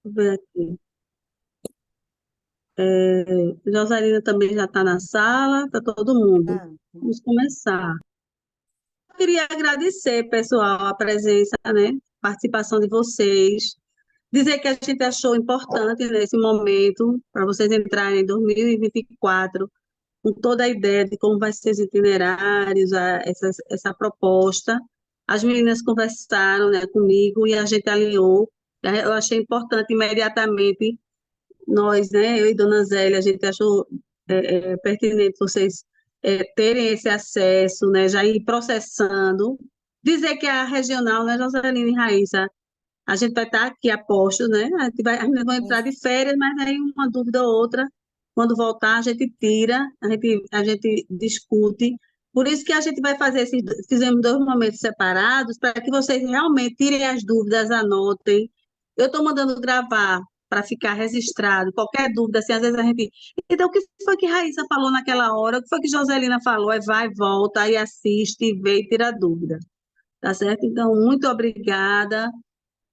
ver aqui. Joselina também já está na sala, está todo mundo. Ah, Vamos começar. Eu queria agradecer, pessoal, a presença, né? Participação de vocês. Dizer que a gente achou importante nesse momento, para vocês entrarem em 2024, com toda a ideia de como vai ser os itinerários, essa proposta. As meninas conversaram, né, comigo e a gente alinhou. Eu achei importante imediatamente nós, né, eu e Dona Zélia, a gente achou pertinente vocês terem esse acesso, né, já ir processando. Dizer que a regional, né, Joselina e Raíssa, a gente vai estar aqui a postos, né? A gente vai entrar isso. de férias, mas aí uma dúvida ou outra, quando voltar, a gente tira, a gente discute. Por isso que a gente vai fazer fizemos dois momentos separados, para que vocês realmente tirem as dúvidas, anotem. Eu estou mandando gravar para ficar registrado. Qualquer dúvida, assim, às vezes a gente. Então, o que foi que Raíssa falou naquela hora? O que foi que Joselina falou? Aí vai, volta, aí assiste, vê e tira dúvida. Tá certo? Então, muito obrigada,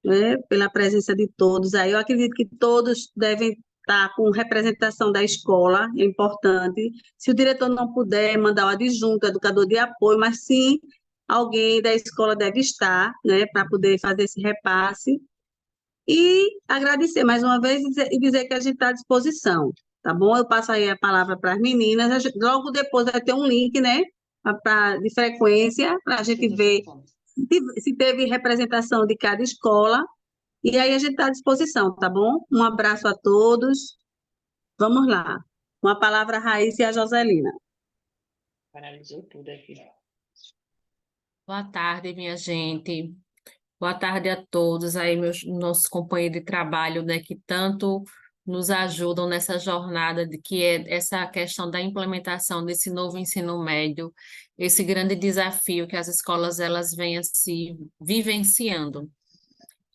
né, pela presença de todos aí. Eu acredito que todos devem estar com representação da escola, é importante. Se o diretor não puder mandar o adjunto, educador de apoio, mas sim alguém da escola deve estar, né, para poder fazer esse repasse. E agradecer mais uma vez e dizer que a gente está à disposição, tá bom? Eu passo aí a palavra para as meninas, logo depois vai ter um link, né, de frequência, para a gente ver se teve representação de cada escola, e aí a gente está à disposição, tá bom? Um abraço a todos. Vamos lá. Com a palavra a Raíssa e a Joselina. Paralisou tudo aqui. Boa tarde, minha gente. Boa tarde a todos aí, meus nossos companheiros de trabalho, né, que tanto nos ajudam nessa jornada de que é essa questão da implementação desse novo ensino médio, esse grande desafio que as escolas elas vêm se vivenciando.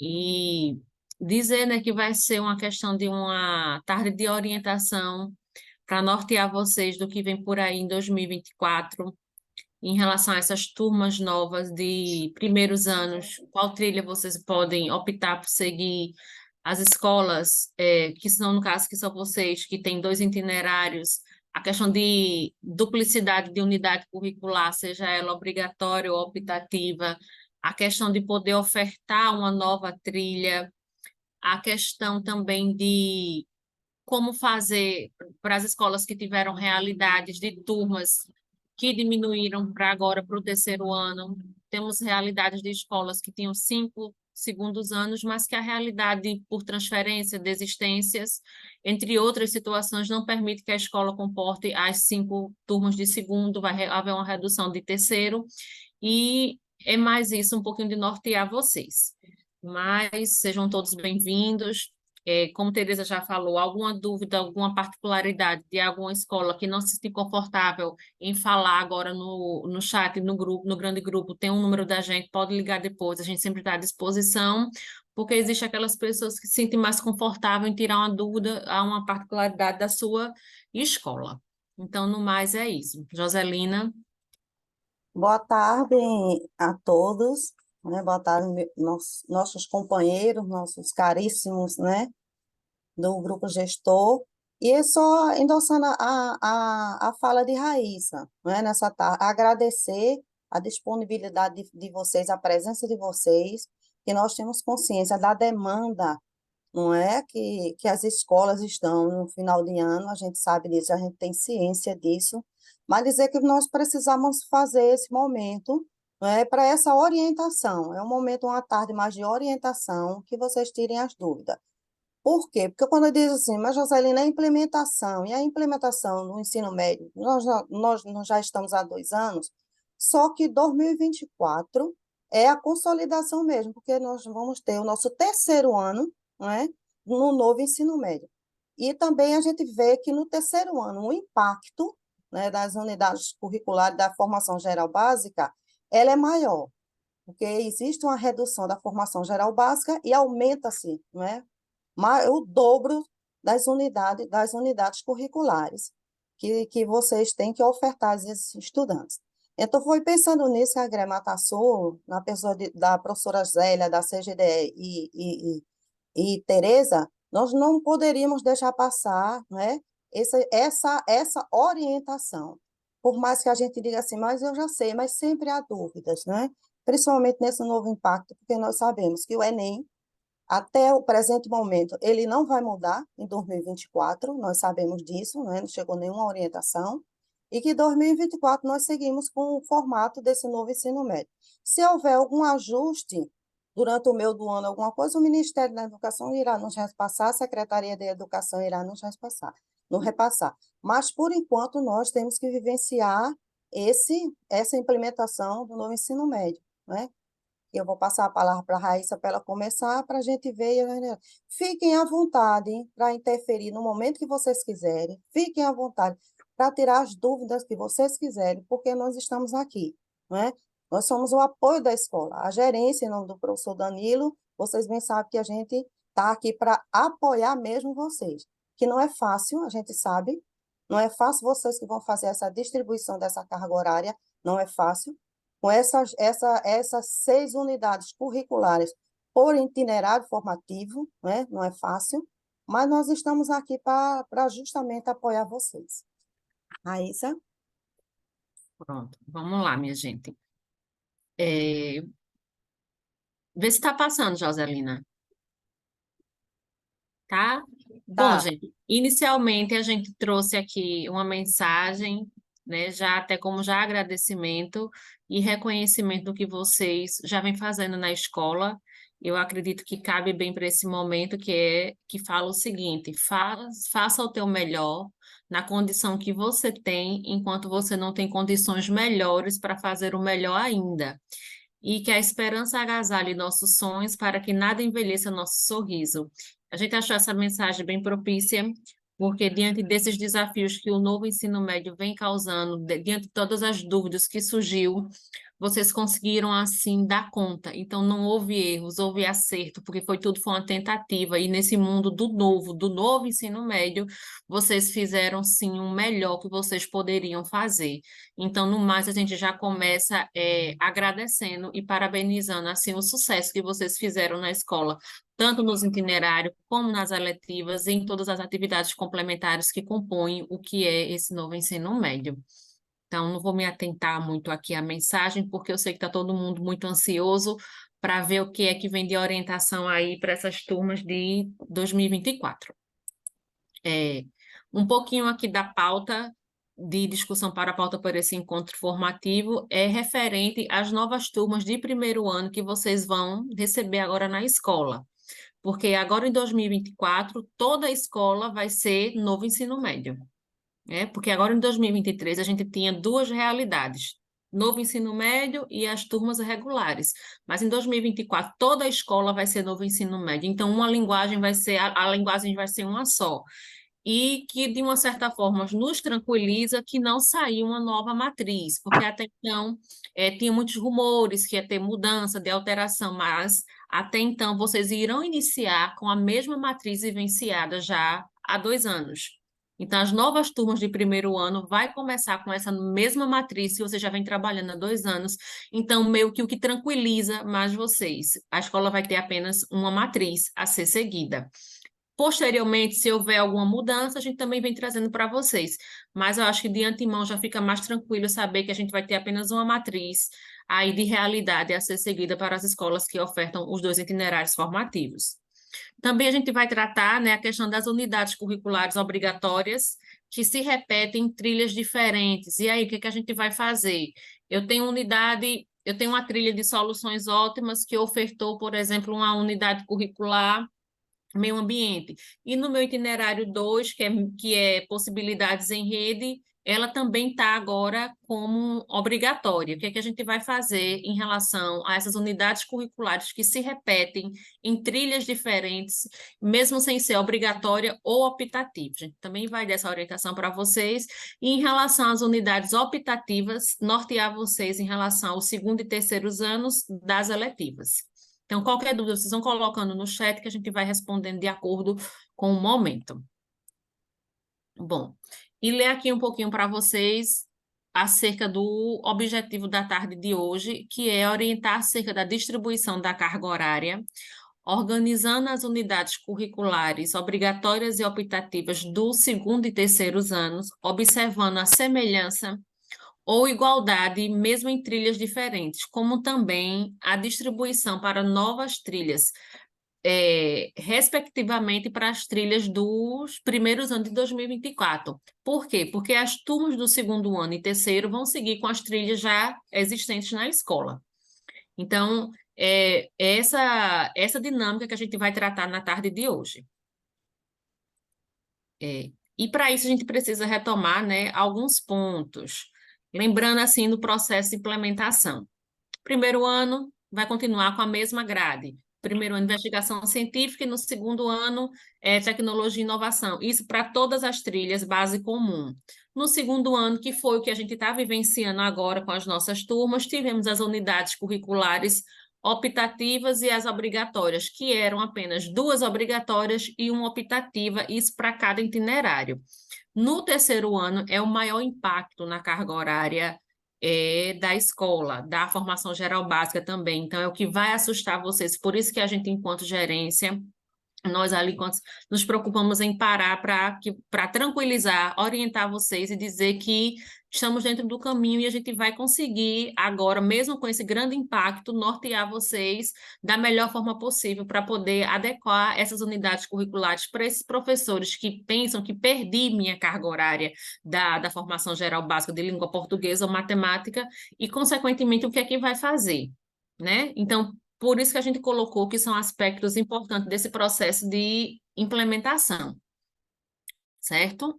E dizer, né, que vai ser uma questão de uma tarde de orientação para nortear vocês do que vem por aí em 2024 em relação a essas turmas novas de primeiros anos, qual trilha vocês podem optar por seguir? As escolas, que são, no caso, que são vocês, que têm dois itinerários, a questão de duplicidade de unidade curricular, seja ela obrigatória ou optativa, a questão de poder ofertar uma nova trilha, a questão também de como fazer para as escolas que tiveram realidades de turmas que diminuíram para agora, para o terceiro ano. Temos realidades de escolas que tinham 5 segundos anos, mas que a realidade, por transferência, desistências, entre outras situações, não permite que a escola comporte as 5 turmas de segundo, vai haver uma redução de terceiro, e é mais isso, um pouquinho de nortear vocês. Mas sejam todos bem-vindos. Como Teresa já falou, alguma dúvida, alguma particularidade de alguma escola que não se sinta confortável em falar agora no chat, no grupo, no grande grupo, tem um número da gente, pode ligar depois, a gente sempre está à disposição, porque existe aquelas pessoas que se sentem mais confortável em tirar uma dúvida a uma particularidade da sua escola. Então, no mais, é isso. Joselina. Boa tarde a todos, né? Boa tarde, nossos companheiros, nossos caríssimos, né? Do grupo gestor. E só endossando a fala de Raíssa, né? Nessa tarde, agradecer a disponibilidade de vocês, a presença de vocês, que nós temos consciência da demanda, não é? Que as escolas estão no final de ano, a gente sabe disso, a gente tem ciência disso, mas dizer que nós precisamos fazer esse momento, não é, para essa orientação. É um momento, uma tarde mais de orientação, que vocês tirem as dúvidas. Por quê? Porque quando eu digo assim, mas Joselina, a implementação, e a implementação no ensino médio, nós já estamos há 2 anos, só que 2024 é a consolidação mesmo, porque nós vamos ter o nosso terceiro ano, não é, no novo ensino médio. E também a gente vê que no terceiro ano o impacto, né, das unidades curriculares da formação geral básica, ela é maior, porque existe uma redução da formação geral básica e aumenta-se, não é, o dobro das unidades curriculares que vocês têm que ofertar a esses estudantes. Então, foi pensando nisso que a Gremata Sul, na pessoa da professora Zélia, da CGDE e Tereza, nós não poderíamos deixar passar, né, essa orientação. Por mais que a gente diga assim, mas eu já sei, mas sempre há dúvidas, né? Principalmente nesse novo impacto, porque nós sabemos que o Enem, até o presente momento, ele não vai mudar em 2024, nós sabemos disso, né? Não chegou nenhuma orientação, e que em 2024 nós seguimos com o formato desse novo ensino médio. Se houver algum ajuste durante o meio do ano, alguma coisa, o Ministério da Educação irá nos repassar, a Secretaria de Educação irá nos repassar. Mas, por enquanto, nós temos que vivenciar essa implementação do novo ensino médio, né? Eu vou passar a palavra para a Raíssa para ela começar, para a gente ver. Fiquem à vontade para interferir no momento que vocês quiserem. Fiquem à vontade para tirar as dúvidas que vocês quiserem, porque nós estamos aqui, não é? Nós somos o apoio da escola. A gerência, em nome do professor Danilo, vocês bem sabem que a gente está aqui para apoiar mesmo vocês. Que não é fácil, a gente sabe. Não é fácil vocês que vão fazer essa distribuição dessa carga horária, não é fácil com essas 6 unidades curriculares por itinerário formativo, né? Não é fácil, mas nós estamos aqui para justamente apoiar vocês. Raíssa? Pronto, vamos lá, minha gente. Vê se está passando, Joselina. Tá? Bom, Tá. gente, inicialmente a gente trouxe aqui uma mensagem, né, já até como já agradecimento e reconhecimento do que vocês já vêm fazendo na escola. Eu acredito que cabe bem para esse momento, que fala o seguinte: faça o teu melhor na condição que você tem, enquanto você não tem condições melhores para fazer o melhor ainda. E que a esperança agasalhe nossos sonhos para que nada envelheça nosso sorriso. A gente achou essa mensagem bem propícia, porque diante desses desafios que o novo ensino médio vem causando, diante de todas as dúvidas que surgiu, vocês conseguiram, assim, dar conta. Então, não houve erros, houve acerto, porque foi uma tentativa. E nesse mundo do novo ensino médio, vocês fizeram, sim, o melhor que vocês poderiam fazer. Então, no mais, a gente já começa agradecendo e parabenizando, assim, o sucesso que vocês fizeram na escola, tanto nos itinerários, como nas eletivas, e em todas as atividades complementares que compõem o que é esse novo ensino médio. Então, não vou me atentar muito aqui à mensagem, porque eu sei que está todo mundo muito ansioso para ver o que é que vem de orientação aí para essas turmas de 2024. Um pouquinho aqui da pauta de discussão para a pauta por esse encontro formativo é referente às novas turmas de primeiro ano que vocês vão receber agora na escola. Porque agora em 2024, toda a escola vai ser novo ensino médio. Porque agora em 2023 a gente tinha 2 realidades, novo ensino médio e as turmas regulares. Mas em 2024 toda a escola vai ser novo ensino médio. Então uma linguagem vai ser, a linguagem vai ser uma só. E que, de uma certa forma, nos tranquiliza que não saiu uma nova matriz, porque até então tinha muitos rumores que ia ter mudança, de alteração, mas até então vocês irão iniciar com a mesma matriz vivenciada já há 2 anos. Então, as novas turmas de primeiro ano vai começar com essa mesma matriz que você já vem trabalhando há 2 anos. Então, meio que o que tranquiliza mais vocês. A escola vai ter apenas uma matriz a ser seguida. Posteriormente, se houver alguma mudança, a gente também vem trazendo para vocês. Mas eu acho que de antemão já fica mais tranquilo saber que a gente vai ter apenas uma matriz aí de realidade a ser seguida para as escolas que ofertam os 2 itinerários formativos. Também a gente vai tratar, né, a questão das unidades curriculares obrigatórias que se repetem em trilhas diferentes. E aí, o que a gente vai fazer? Eu tenho uma trilha de soluções ótimas que ofertou, por exemplo, uma unidade curricular meio ambiente. E no meu itinerário 2, que é possibilidades em rede, ela também está agora como obrigatória. O que é que a gente vai fazer em relação a essas unidades curriculares que se repetem em trilhas diferentes, mesmo sem ser obrigatória ou optativa? A gente também vai dar essa orientação para vocês. E em relação às unidades optativas, nortear vocês em relação aos 2º e 3º anos das eletivas. Então, qualquer dúvida, vocês vão colocando no chat que a gente vai respondendo de acordo com o momento. Bom, e ler aqui um pouquinho para vocês acerca do objetivo da tarde de hoje, que é orientar acerca da distribuição da carga horária, organizando as unidades curriculares obrigatórias e optativas do segundo e terceiros anos, observando a semelhança ou igualdade, mesmo em trilhas diferentes, como também a distribuição para novas trilhas, respectivamente para as trilhas dos primeiros anos de 2024. Por quê? Porque as turmas do segundo ano e terceiro vão seguir com as trilhas já existentes na escola. Então, essa dinâmica que a gente vai tratar na tarde de hoje. E para isso a gente precisa retomar, né, alguns pontos, lembrando assim do processo de implementação. Primeiro ano vai continuar com a mesma grade. Primeiro ano, investigação científica, e no segundo ano, tecnologia e inovação. Isso para todas as trilhas, base comum. No segundo ano, que foi o que a gente está vivenciando agora com as nossas turmas, tivemos as unidades curriculares optativas e as obrigatórias, que eram apenas 2 obrigatórias e 1 optativa, isso para cada itinerário. No terceiro ano, é o maior impacto na carga horária da escola, da formação geral básica também. Então, é o que vai assustar vocês. Por isso que a gente, enquanto gerência, nós ali nos preocupamos em parar para tranquilizar, orientar vocês e dizer que estamos dentro do caminho e a gente vai conseguir agora, mesmo com esse grande impacto, nortear vocês da melhor forma possível para poder adequar essas unidades curriculares para esses professores que pensam que perdi minha carga horária da formação geral básica de língua portuguesa ou matemática e, consequentemente, o que é que vai fazer, né? Então, por isso que a gente colocou que são aspectos importantes desse processo de implementação, certo?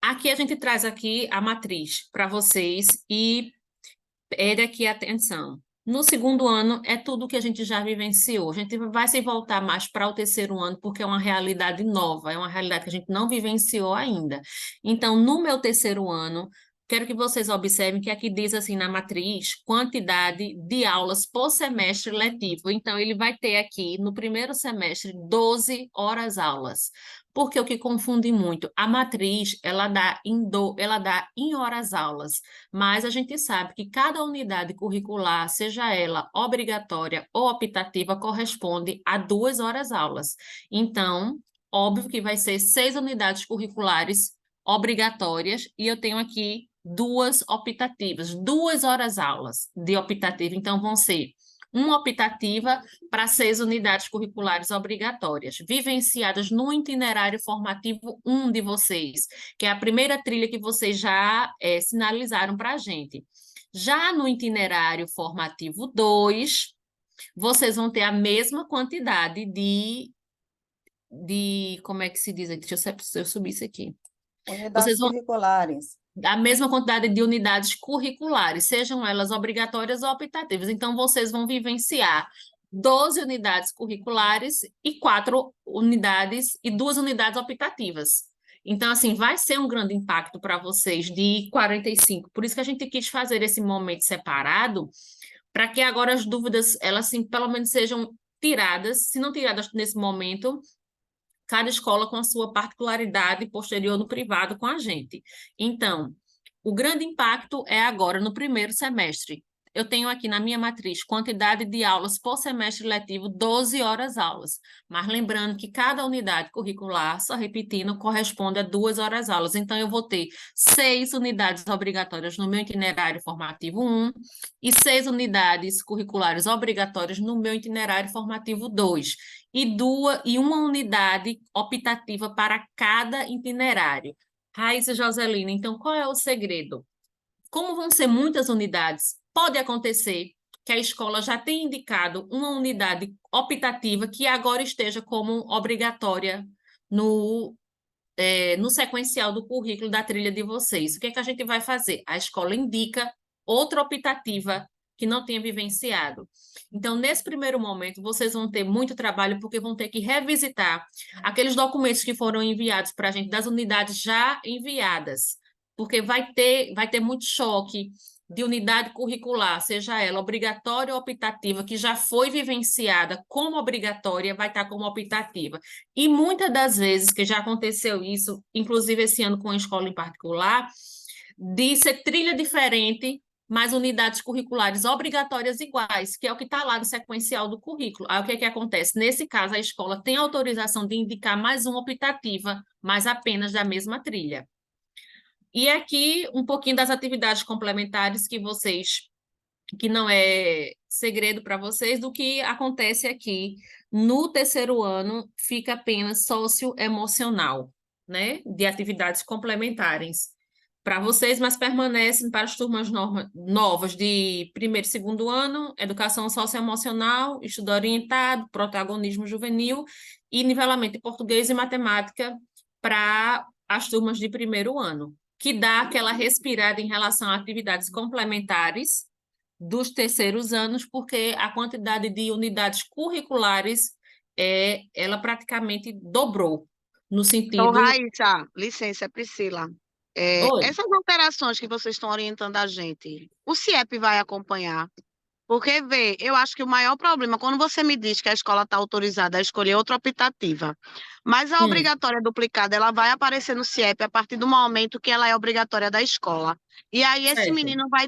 Aqui a gente traz aqui a matriz para vocês e aqui atenção. No segundo ano é tudo que a gente já vivenciou. A gente vai se voltar mais para o terceiro ano porque é uma realidade nova, é uma realidade que a gente não vivenciou ainda. Então, no meu terceiro ano, quero que vocês observem que aqui diz assim na matriz, quantidade de aulas por semestre letivo. Então, ele vai ter aqui, no primeiro semestre, 12 horas aulas. Porque o que confunde muito, a matriz, ela dá em horas aulas, mas a gente sabe que cada unidade curricular, seja ela obrigatória ou optativa, corresponde a 2 horas aulas. Então, óbvio que vai ser 6 unidades curriculares obrigatórias e eu tenho aqui 2 optativas, 2 horas aulas de optativa. Então, vão ser uma optativa para 6 unidades curriculares obrigatórias, vivenciadas no itinerário formativo 1 de vocês, que é a primeira trilha que vocês já sinalizaram para a gente. Já no itinerário formativo 2, vocês vão ter a mesma quantidade de como é que se diz? Deixa eu subir isso aqui. Unidades Vocês vão curriculares. a mesma quantidade de unidades curriculares, sejam elas obrigatórias ou optativas. Então, vocês vão vivenciar 12 unidades curriculares e 4 unidades e 2 unidades optativas. Então, assim, vai ser um grande impacto para vocês de 45. Por isso que a gente quis fazer esse momento separado, para que agora as dúvidas, elas, assim, pelo menos sejam tiradas, se não tiradas nesse momento, cada escola com a sua particularidade posterior no privado com a gente. Então, o grande impacto é agora no primeiro semestre. Eu tenho aqui na minha matriz quantidade de aulas por semestre letivo, 12 horas aulas. Mas lembrando que cada unidade curricular, só repetindo, corresponde a 2 horas aulas. Então, eu vou ter 6 unidades obrigatórias no meu itinerário formativo 1 e 6 unidades curriculares obrigatórias no meu itinerário formativo 2 e uma unidade optativa para cada itinerário. Raíssa e Joselina, então qual é o segredo? Como vão ser muitas unidades, pode acontecer que a escola já tenha indicado uma unidade optativa que agora esteja como obrigatória no sequencial do currículo da trilha de vocês. O que é que a gente vai fazer? A escola indica outra optativa que não tenha vivenciado. Então, nesse primeiro momento, vocês vão ter muito trabalho, porque vão ter que revisitar aqueles documentos que foram enviados para a gente, das unidades já enviadas, porque vai ter muito choque de unidade curricular, seja ela obrigatória ou optativa, que já foi vivenciada como obrigatória, vai estar como optativa. E muitas das vezes, que já aconteceu isso, inclusive esse ano com a escola em particular, de ser trilha diferente mais unidades curriculares obrigatórias iguais, que é o que está lá no sequencial do currículo. Aí o que é que acontece? Nesse caso, a escola tem autorização de indicar mais uma optativa, mas apenas da mesma trilha. E aqui um pouquinho das atividades complementares que não é segredo para vocês, do que acontece aqui. No terceiro ano, fica apenas socioemocional, né? De atividades complementares para vocês, mas permanecem para as turmas novas de primeiro e segundo ano, educação socioemocional, estudo orientado, protagonismo juvenil e nivelamento de português e matemática para as turmas de primeiro ano, que dá aquela respirada em relação a atividades complementares dos terceiros anos, porque a quantidade de unidades curriculares ela praticamente dobrou, no Ô, sentido... Raíssa, licença, Priscila. Oi. Essas alterações que vocês estão orientando a gente, o CIEP vai acompanhar? Porque, vê, eu acho que o maior problema, quando você me diz que a escola está autorizada a escolher outra optativa, mas a obrigatória duplicada, ela vai aparecer no CIEP a partir do momento que ela é obrigatória da escola. E aí esse Certo. menino vai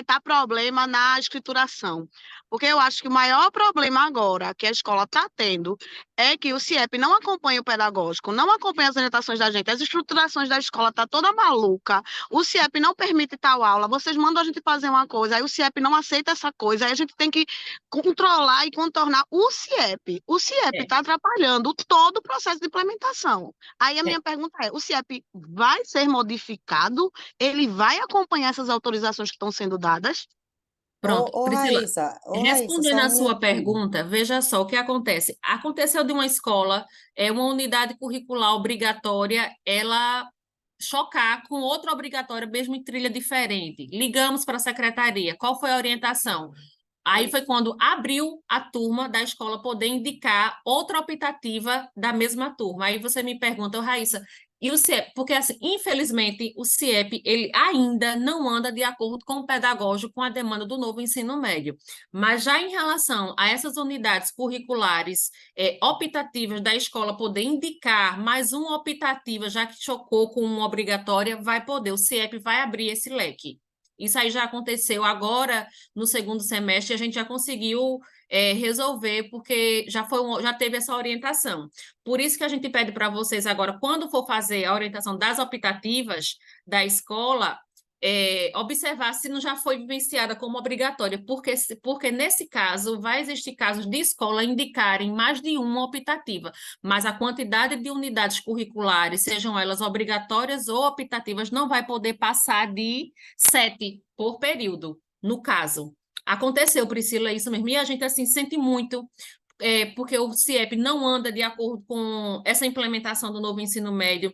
estar problema na escrituração. Porque eu acho que o maior problema agora que a escola está tendo é que o CIEP não acompanha o pedagógico, não acompanha as orientações da gente, as estruturações da escola tá toda maluca, o CIEP não permite tal aula, vocês mandam a gente fazer uma coisa, aí o CIEP não aceita essa coisa, aí a gente tem que controlar e contornar o CIEP. O CIEP está atrapalhando todo o processo de implementação. Aí a minha pergunta é, o CIEP vai ser modificado? Ele vai acompanhar essas autorizações que estão sendo dadas? Pronto, Priscila, Ô, Raíssa, respondendo só a um sua minutinho. pergunta, veja só o que acontece. Aconteceu de uma escola, uma unidade curricular obrigatória, ela chocar com outra obrigatória, mesmo em trilha diferente. Ligamos para a secretaria, qual foi a orientação? Aí foi quando abriu a turma da escola poder indicar outra optativa da mesma turma. Aí você me pergunta, Raíssa, e o CIEP? Porque, assim, infelizmente, o CIEP ele ainda não anda de acordo com o pedagógico, com a demanda do novo ensino médio. Mas já em relação a essas unidades curriculares optativas da escola poder indicar mais uma optativa, já que chocou com uma obrigatória, vai poder. O CIEP vai abrir esse leque. Isso aí já aconteceu agora no segundo semestre, a gente já conseguiu resolver, porque já teve essa orientação. Por isso que a gente pede para vocês agora, quando for fazer a orientação das optativas da escola, observar se não já foi vivenciada como obrigatória, porque nesse caso vai existir casos de escola indicarem mais de uma optativa, mas a quantidade de unidades curriculares, sejam elas obrigatórias ou optativas, não vai poder passar de 7 por período, no caso. Aconteceu, Priscila, isso mesmo, e a gente assim sente muito, porque o CIEP não anda de acordo com essa implementação do novo ensino médio.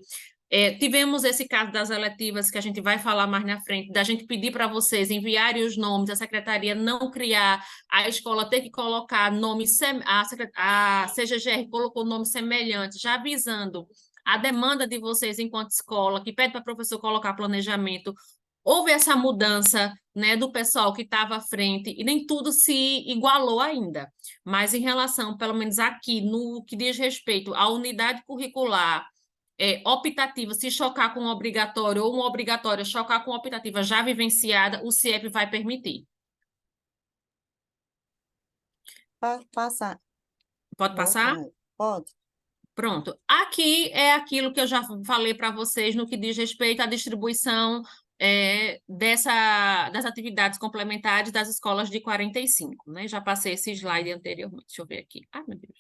Tivemos esse caso das eletivas, que a gente vai falar mais na frente, da gente pedir para vocês enviarem os nomes, a secretaria não criar, a escola ter que colocar nome, a CGGR colocou nome semelhante, já avisando a demanda de vocês enquanto escola, que pede para o professor colocar planejamento. Houve essa mudança, né, do pessoal que estava à frente, e nem tudo se igualou ainda. Mas em relação, pelo menos aqui, no que diz respeito à unidade curricular, optativa, se chocar com um obrigatório ou uma obrigatória chocar com optativa já vivenciada, o CIEP vai permitir. Passa. Pode passar? Pode. Pronto. Aqui é aquilo que eu já falei para vocês no que diz respeito à distribuição das atividades complementares das escolas de 45, né? Já passei esse slide anteriormente. Deixa eu ver aqui. Ah, meu Deus.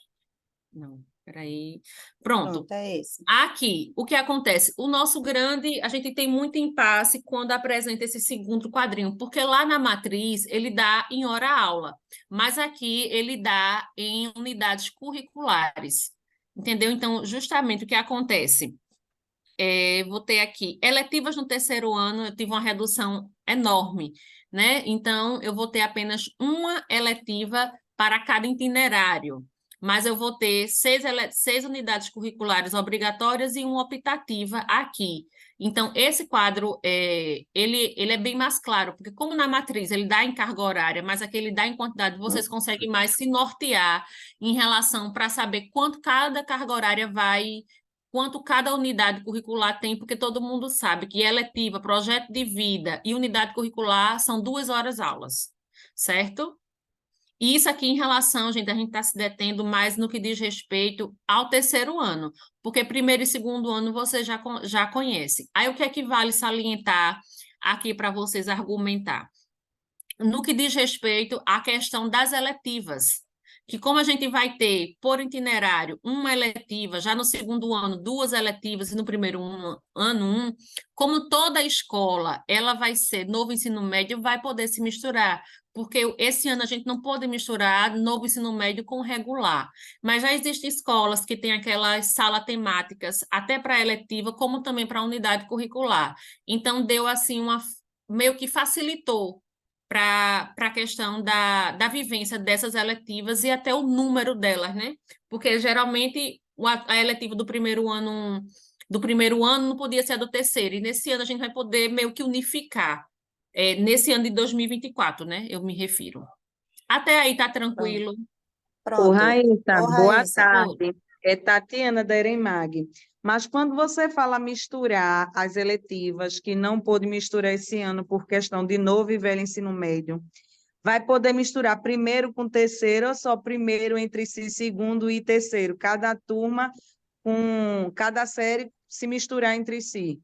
Não, peraí. Pronto. Pronto, é esse. Aqui, o que acontece? A gente tem muito impasse quando apresenta esse segundo quadrinho, porque lá na matriz ele dá em hora-aula, mas aqui ele dá em unidades curriculares, entendeu? Então, justamente o que acontece? Vou ter aqui eletivas no terceiro ano, eu tive uma redução enorme, né? Então, eu vou ter apenas uma eletiva para cada itinerário, mas eu vou ter 6 unidades curriculares obrigatórias e uma optativa aqui. Então, esse quadro, ele é bem mais claro, porque como na matriz ele dá em carga horária, mas aqui ele dá em quantidade, vocês conseguem mais se nortear em relação para saber quanto cada carga horária vai quanto cada unidade curricular tem, porque todo mundo sabe que eletiva, projeto de vida e unidade curricular são 2 horas aulas, certo? E isso aqui em relação, gente, a gente está se detendo mais no que diz respeito ao terceiro ano, porque primeiro e segundo ano você já conhece. Aí o que é que vale salientar aqui para vocês argumentar? No que diz respeito à questão das eletivas, que como a gente vai ter, por itinerário, uma eletiva, já no segundo ano, 2 eletivas, e no primeiro ano, 1, como toda escola, ela vai ser, novo ensino médio, vai poder se misturar, porque esse ano a gente não pode misturar novo ensino médio com regular, mas já existem escolas que têm aquelas salas temáticas, até para eletiva, como também para unidade curricular. Então, deu assim meio que facilitou para a questão da vivência dessas eletivas e até o número delas, né? Porque geralmente a eletiva do primeiro ano não podia ser a do terceiro, e nesse ano a gente vai poder meio que unificar, nesse ano de 2024, né? Eu me refiro. Até aí tá Pronto. tranquilo? Ô, Pronto. Raíssa, Ô, boa Raíssa, tarde. É Tatiana da Eremag. Mas quando você fala misturar as eletivas, que não pôde misturar esse ano por questão de novo e velho ensino médio, vai poder misturar primeiro com terceiro ou só primeiro entre si, segundo e terceiro? Cada turma com cada série se misturar entre si.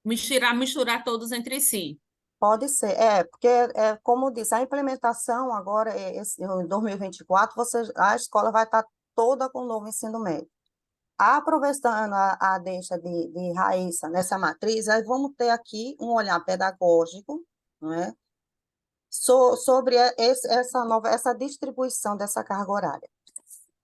Misturar todos entre si. pode ser. Porque, como disse, a implementação agora, em 2024, a escola vai estar toda com o novo ensino médio. Aproveitando a deixa de Raíssa nessa matriz, aí vamos ter aqui um olhar pedagógico, não é? Sobre essa distribuição dessa carga horária.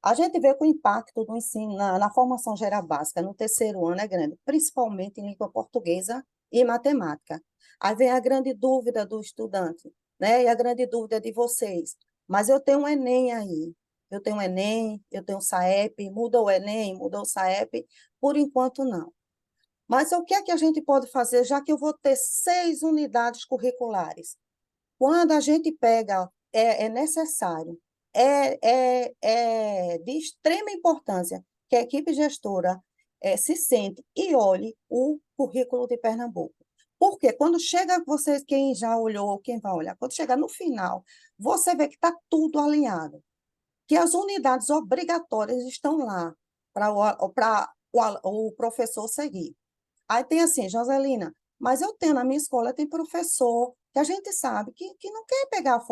A gente vê que o impacto do ensino na formação geral básica no terceiro ano é grande, principalmente em língua portuguesa e matemática. Aí vem a grande dúvida do estudante, né? E a grande dúvida de vocês. Mas eu tenho um Enem aí. Eu tenho um Enem, eu tenho um SAEP, muda o Enem, muda o SAEP, por enquanto não. Mas o que é que a gente pode fazer, já que eu vou ter 6 unidades curriculares? Quando a gente pega, é necessário, é de extrema importância que a equipe gestora se sente e olhe o currículo de Pernambuco. Porque quando chega, vocês, quem já olhou, quem vai olhar, quando chega no final, você vê que está tudo alinhado, que as unidades obrigatórias estão lá para o professor seguir. Aí tem assim, Joselina, mas eu tenho na minha escola, tem professor que a gente sabe que não quer pegar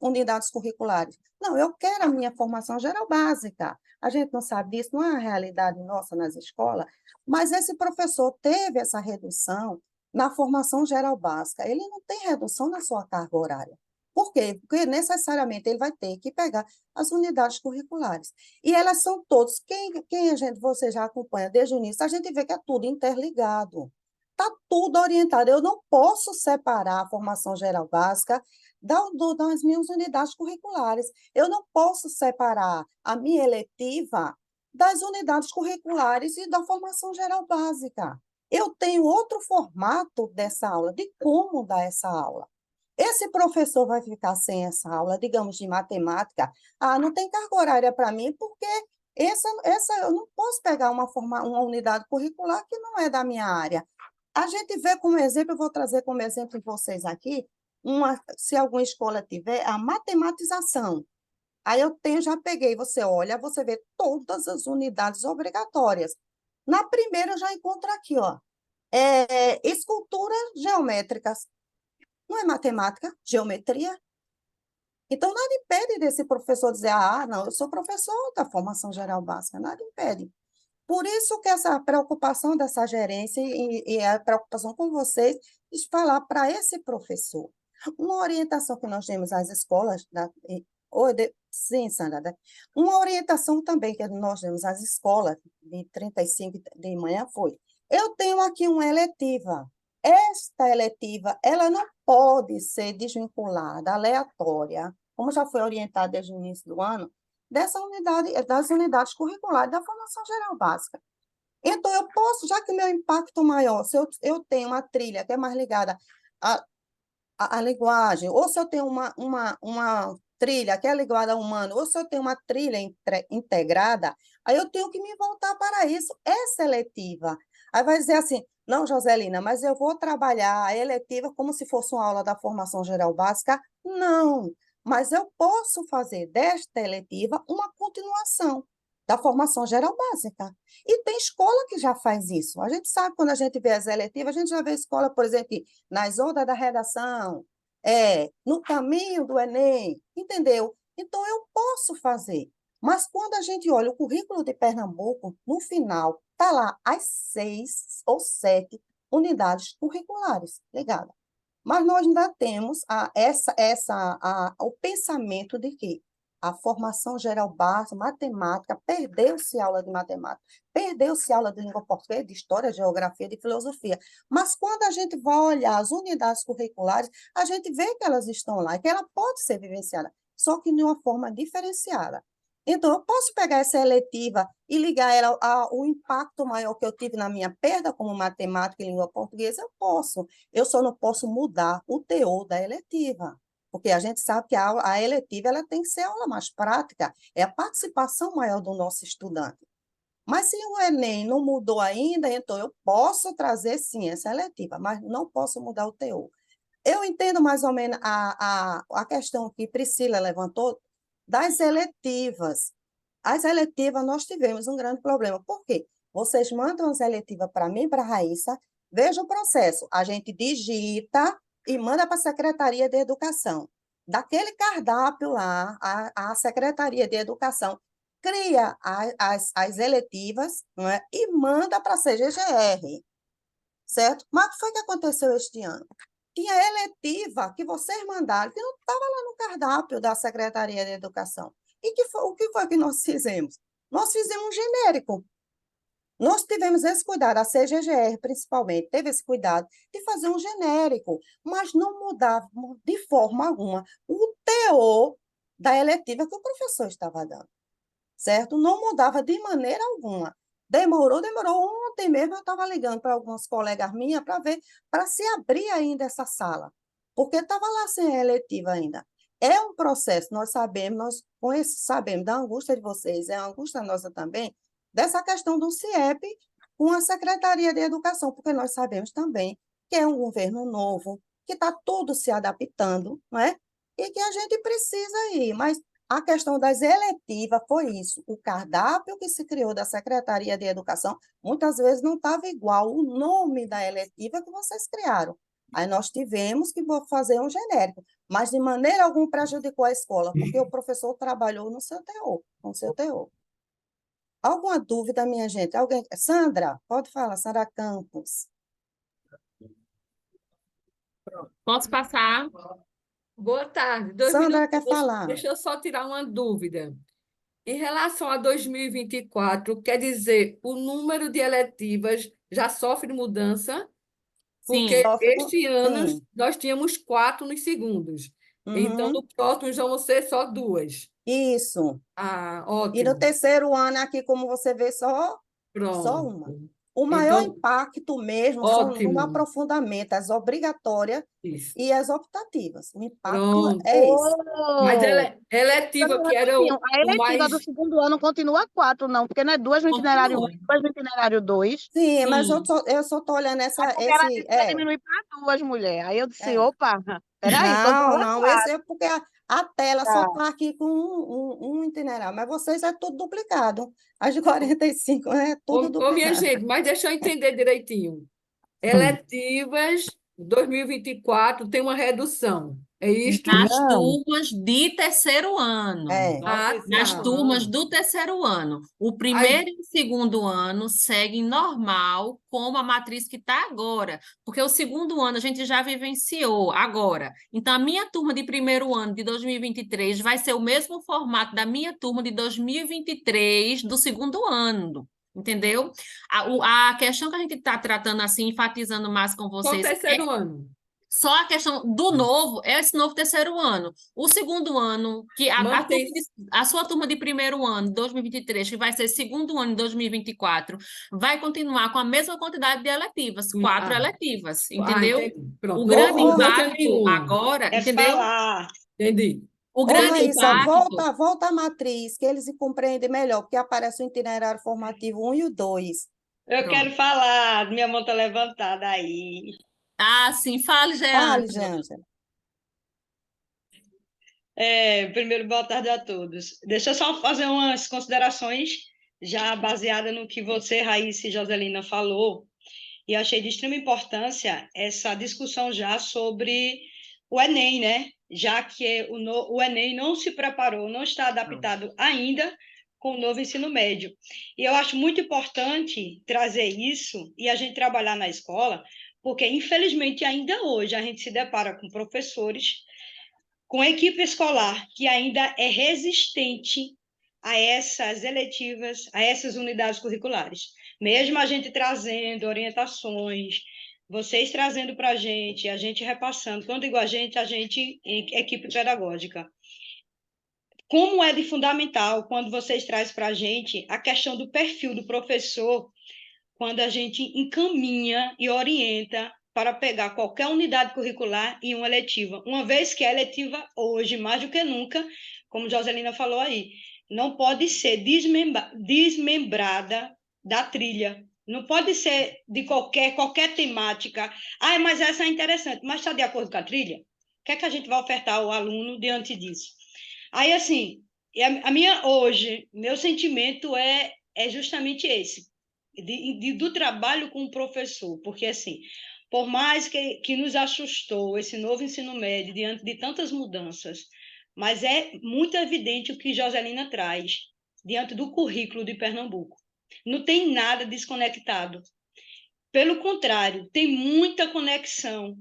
unidades curriculares. Não, eu quero a minha formação geral básica. A gente não sabe disso, não é a realidade nossa nas escolas, mas esse professor teve essa redução na formação geral básica. Ele não tem redução na sua carga horária. Por quê? Porque necessariamente ele vai ter que pegar as unidades curriculares. E elas são todas, você já acompanha desde o início, a gente vê que é tudo interligado. Está tudo orientado. Eu não posso separar a formação geral básica das minhas unidades curriculares. Eu não posso separar a minha eletiva das unidades curriculares e da formação geral básica. Eu tenho outro formato dessa aula, de como dar essa aula. Esse professor vai ficar sem essa aula, digamos, de matemática. Não tem carga horária para mim, porque eu não posso pegar uma unidade curricular que não é da minha área. A gente vê como exemplo, eu vou trazer como exemplo vocês aqui, se alguma escola tiver, a matematização. Aí já peguei, você olha, você vê todas as unidades obrigatórias. Na primeira, eu já encontro aqui, ó, esculturas geométricas. Não é matemática, geometria? Então, nada impede desse professor dizer, não, eu sou professor da formação geral básica, nada impede. Por isso que essa preocupação dessa gerência e a preocupação com vocês de falar para esse professor. Uma orientação que nós temos às escolas, sim, Sandra, uma orientação também que nós temos às escolas, de 35 de manhã, foi, eu tenho aqui uma eletiva. Esta eletiva, ela não pode ser desvinculada, aleatória, como já foi orientada desde o início do ano, das unidades curriculares da formação geral básica. Então, eu posso, já que o meu impacto maior, se eu tenho uma trilha que é mais ligada à linguagem, ou se eu tenho uma trilha que é ligada a humano, ou se eu tenho uma trilha integrada, aí eu tenho que me voltar para isso. É seletiva. Aí vai dizer assim, não, Joselina, mas eu vou trabalhar a eletiva como se fosse uma aula da formação geral básica? Não, mas eu posso fazer desta eletiva uma continuação da formação geral básica. E tem escola que já faz isso. A gente sabe, quando a gente vê as eletivas, a gente já vê escola, por exemplo, nas ondas da redação, no caminho do Enem, entendeu? Então, eu posso fazer. Mas quando a gente olha o currículo de Pernambuco, no final, está lá as 6 ou 7 unidades curriculares ligadas. Mas nós ainda temos o pensamento de que a formação geral básica, matemática, perdeu-se aula de matemática, perdeu-se aula de língua portuguesa, de história, geografia, de filosofia. Mas quando a gente vai olhar as unidades curriculares, a gente vê que elas estão lá, e que ela pode ser vivenciada, só que de uma forma diferenciada. Então, eu posso pegar essa eletiva e ligar ela ao impacto maior que eu tive na minha perda como matemática e língua portuguesa? Eu posso. Eu só não posso mudar o teor da eletiva, porque a gente sabe que a eletiva ela tem que ser a aula mais prática, é a participação maior do nosso estudante. Mas se o Enem não mudou ainda, então eu posso trazer, sim, essa eletiva, mas não posso mudar o teor. Eu entendo mais ou menos a questão que Priscila levantou das eletivas. As eletivas, nós tivemos um grande problema. Por quê? Vocês mandam as eletivas para mim, para a Raíssa, veja o processo. A gente digita e manda para a Secretaria de Educação. Daquele cardápio lá, a Secretaria de Educação cria as eletivas, não é? E manda para a CGGR, certo? Mas o que foi que aconteceu este ano? Tinha eletiva que vocês mandaram, que não estava lá no cardápio da Secretaria de Educação. E o que foi que nós fizemos? Nós fizemos um genérico. Nós tivemos esse cuidado, a CGGR principalmente, teve esse cuidado de fazer um genérico, mas não mudava de forma alguma o teor da eletiva que o professor estava dando, certo? Não mudava de maneira alguma. Demorou. Ontem mesmo eu estava ligando para algumas colegas minhas para ver, para se abrir ainda essa sala, porque estava lá sem a eletiva ainda. É um processo, nós sabemos, sabemos da angústia de vocês, é a angústia nossa também, dessa questão do CIEP com a Secretaria de Educação, porque nós sabemos também que é um governo novo, que está tudo se adaptando, não é? E que a gente precisa ir, mas a questão das eletivas foi isso. O cardápio que se criou da Secretaria de Educação, muitas vezes não estava igual o nome da eletiva que vocês criaram. Aí nós tivemos que fazer um genérico, mas de maneira alguma prejudicou a escola, porque o professor trabalhou no seu teor, com o seu teor. Alguma dúvida, minha gente? Alguém? Sandra, pode falar, Sandra Campos. Posso passar? Boa tarde. Sandra quer falar. Deixa eu só tirar uma dúvida. Em relação a 2024, quer dizer, o número de eletivas já sofre mudança? Porque este ano Sim. nós tínhamos 4 nos segundos. Então, Uhum. no próximo já vão ser só 2. Isso. Ah, E no ótimo. terceiro ano aqui, como você vê, só uma. Pronto. O maior Então, impacto mesmo são no ótimo. aprofundamento, as obrigatórias Isso. e as optativas. O impacto Pronto. é esse. Mas Ô, eletiva, que era rapidinho, a o eletiva do mais... segundo ano continua 4, não, porque não é 2 no itinerário 1, Continua. 2 no itinerário 2. Sim, mas Sim. eu só estou olhando Porque ela disse que ia diminuir para 2, mulher. Aí eu disse, opa, peraí, continua Não, esse 4. é porque a tela só Tá. está aqui com um itinerário, mas vocês é tudo duplicado. As de 45 é tudo Minha duplicado. gente, mas deixa eu entender direitinho. Eletivas 2024 tem uma redução. É isto? Nas Não. turmas de terceiro ano. É. Ah, Nas tá. turmas do terceiro ano. O primeiro e o segundo ano seguem normal, como a matriz que está agora. Porque o segundo ano a gente já vivenciou agora. Então, a minha turma de primeiro ano de 2023 vai ser o mesmo formato da minha turma de 2023 do segundo ano. Entendeu? A questão que a gente está tratando assim, enfatizando mais com Só o vocês, terceiro ano. só a questão do novo é esse novo terceiro ano. O segundo ano, que Mantém. a sua turma de primeiro ano, 2023, que vai ser segundo ano em 2024, vai continuar com a mesma quantidade de eletivas, 4 eletivas, entendeu? Entendi. Pronto. O grande Não muda impacto nenhum. agora, É entendeu? falar. Entendi. O Ô, grande Raíssa, impacto, volta à matriz, que eles compreendem melhor, porque aparece o itinerário formativo 1 e o 2. Eu quero pronto. falar, minha mão está levantada aí. Ah, sim, fale, Fale, Jean. Jângela. Primeiro, boa tarde a todos. Deixa eu só fazer umas considerações, já baseada no que você, Raíssa e Joselina falou, e achei de extrema importância essa discussão já sobre o Enem, né? Já que o Enem não se preparou, não está adaptado ainda com o novo ensino médio. E eu acho muito importante trazer isso e a gente trabalhar na escola, porque, infelizmente, ainda hoje a gente se depara com professores, com equipe escolar que ainda é resistente a essas eletivas, a essas unidades curriculares. Mesmo a gente trazendo orientações, vocês trazendo para a gente repassando. Quando digo a gente, equipe pedagógica. Como é de fundamental quando vocês trazem para a gente a questão do perfil do professor, quando a gente encaminha e orienta para pegar qualquer unidade curricular e uma eletiva. Uma vez que a eletiva, hoje, mais do que nunca, como Joselina falou aí, não pode ser desmembrada da trilha. Não pode ser de qualquer temática. Ah, mas essa é interessante, mas está de acordo com a trilha? O que é que a gente vai ofertar ao aluno diante disso? Aí, assim, hoje, meu sentimento é justamente esse do trabalho com o professor, porque assim, por mais que nos assustou esse novo ensino médio diante de tantas mudanças, mas é muito evidente o que Joselina traz diante do currículo de Pernambuco. Não tem nada desconectado. Pelo contrário, tem muita conexão.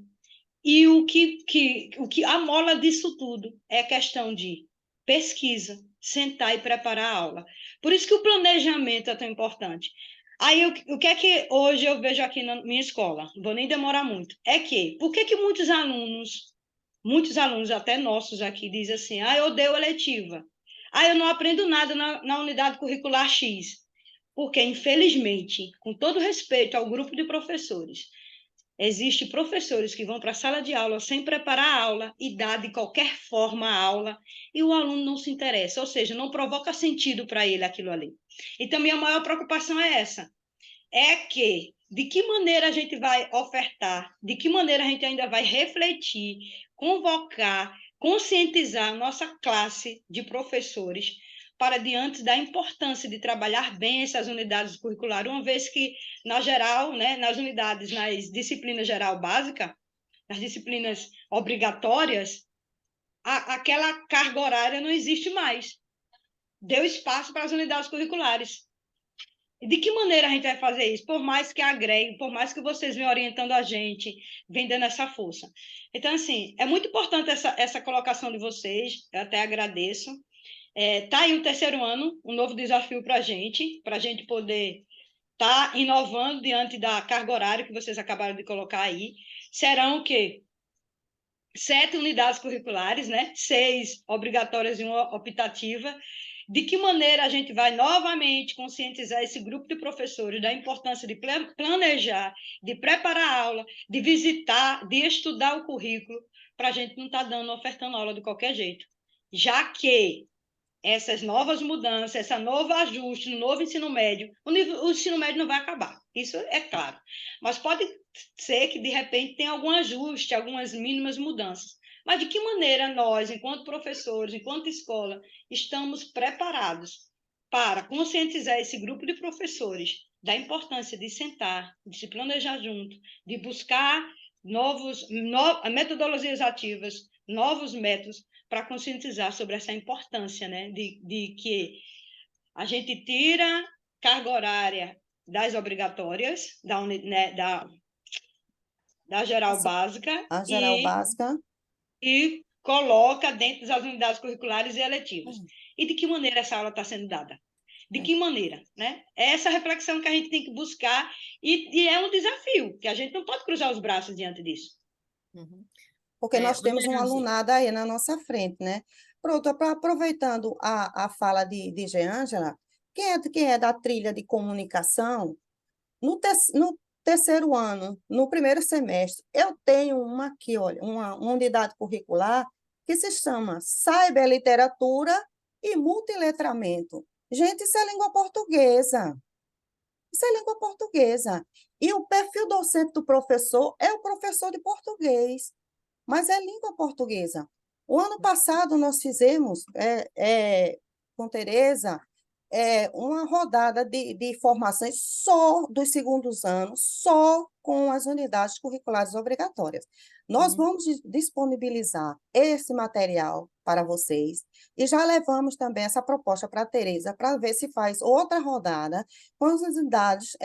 E o que a mola disso tudo é a questão de pesquisa, sentar e preparar a aula. Por isso que o planejamento é tão importante. Aí, o que é que hoje eu vejo aqui na minha escola? Não vou nem demorar muito. É que, por que muitos alunos, até nossos aqui, dizem assim, eu odeio eletiva. Eu não aprendo nada na unidade curricular X. Porque, infelizmente, com todo respeito ao grupo de professores, existem professores que vão para a sala de aula sem preparar a aula e dar de qualquer forma a aula e o aluno não se interessa, ou seja, não provoca sentido para ele aquilo ali. Então, minha maior preocupação é essa, de que maneira a gente vai ofertar, de que maneira a gente ainda vai refletir, convocar, conscientizar a nossa classe de professores para diante da importância de trabalhar bem essas unidades curriculares, uma vez que, na geral, né, nas disciplinas geral básica, nas disciplinas obrigatórias, aquela carga horária não existe mais. Deu espaço para as unidades curriculares. De que maneira a gente vai fazer isso? Por mais que agregue, por mais que vocês venham orientando a gente, vem dando essa força. Então, assim, é muito importante essa colocação de vocês, eu até agradeço. Tá aí o terceiro ano, um novo desafio para a gente poder estar inovando diante da carga horária que vocês acabaram de colocar aí. Serão o quê? 7 unidades curriculares, né? 6 obrigatórias e uma optativa. De que maneira a gente vai novamente conscientizar esse grupo de professores da importância de planejar, de preparar a aula, de visitar, de estudar o currículo, para a gente não estar ofertando aula de qualquer jeito. Já que essas novas mudanças, esse novo ajuste no novo ensino médio, o ensino médio não vai acabar, isso é claro. Mas pode ser que, de repente, tenha algum ajuste, algumas mínimas mudanças. Mas de que maneira nós, enquanto professores, enquanto escola, estamos preparados para conscientizar esse grupo de professores da importância de sentar, de se planejar junto, de buscar metodologias ativas, novos métodos, para conscientizar sobre essa importância, né, de que a gente tira carga horária das obrigatórias, da geral básica, A geral básica. e coloca dentro das unidades curriculares e eletivas. E de que maneira essa aula está sendo dada? De que maneira, né? É essa reflexão que a gente tem que buscar e é um desafio, que a gente não pode cruzar os braços diante disso. Porque nós temos um alunado aí na nossa frente, né? Pronto, aproveitando a fala de Jeângela, quem é da trilha de comunicação, no terceiro ano, no primeiro semestre, eu tenho uma aqui, olha, uma unidade curricular que se chama Cyberliteratura e Multiletramento. Gente, isso é língua portuguesa. Isso é língua portuguesa. E o perfil docente do professor é o professor de português, mas é língua portuguesa. O ano passado nós fizemos, com Tereza, uma rodada de formações só dos segundos anos, só com as unidades curriculares obrigatórias. Nós vamos disponibilizar esse material para vocês e já levamos também essa proposta para a Tereza para ver se faz outra rodada com as unidades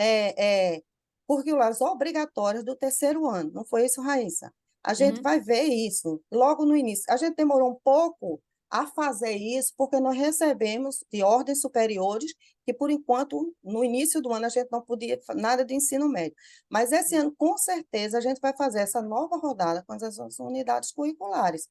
curriculares obrigatórias do terceiro ano. Não foi isso, Raíssa? A gente vai ver isso logo no início. A gente demorou um pouco a fazer isso, porque nós recebemos de ordens superiores que, por enquanto, no início do ano, a gente não podia nada de ensino médio. Mas esse ano, com certeza, a gente vai fazer essa nova rodada com as unidades curriculares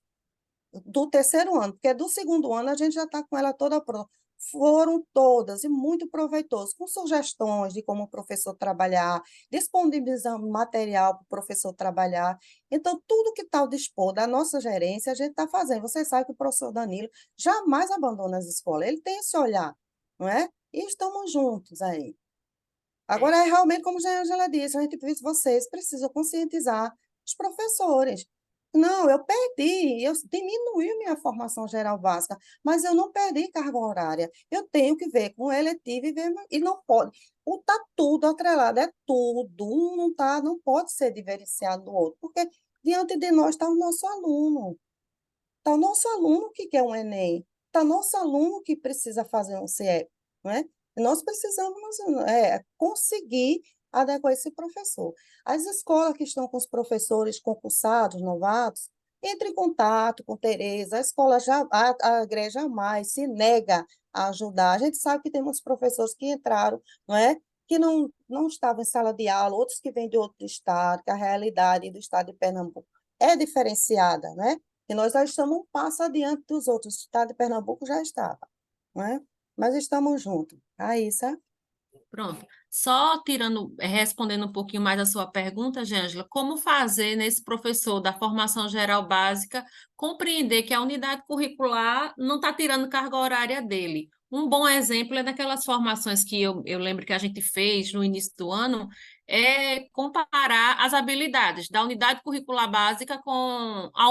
do terceiro ano, porque do segundo ano a gente já está com ela toda pronta. Foram todas e muito proveitoso, com sugestões de como o professor trabalhar, disponibilizando material para o professor trabalhar. Então, tudo que está ao dispor da nossa gerência, a gente está fazendo. Você sabe que o professor Danilo jamais abandona as escolas, ele tem esse olhar, não é? E estamos juntos aí. Agora, realmente, como a Angela disse, a gente diz, vocês precisam conscientizar os professores. Não, eu perdi, eu diminui minha formação geral básica, mas eu não perdi carga horária. Eu tenho que ver com o eletivo e não pode. Está tudo atrelado, é tudo. Um não pode ser diferenciado do outro, porque diante de nós está o nosso aluno. Está o nosso aluno que quer um Enem, está o nosso aluno que precisa fazer um CIEP, não é? E nós precisamos conseguir adequar esse professor. As escolas que estão com os professores concursados, novatos, entre em contato com Tereza, a igreja jamais se nega a ajudar. A gente sabe que temos professores que entraram, não é? Que não estavam em sala de aula, outros que vêm de outro estado, que a realidade do estado de Pernambuco é diferenciada, né? E nós já estamos um passo adiante dos outros. O estado de Pernambuco já estava, não é? Mas estamos juntos. Raíssa? Pronto. Só respondendo um pouquinho mais a sua pergunta, Gêngela, como fazer nesse professor da formação geral básica compreender que a unidade curricular não está tirando carga horária dele? Um bom exemplo é daquelas formações que eu lembro que a gente fez no início do ano, é comparar as habilidades da unidade curricular básica com a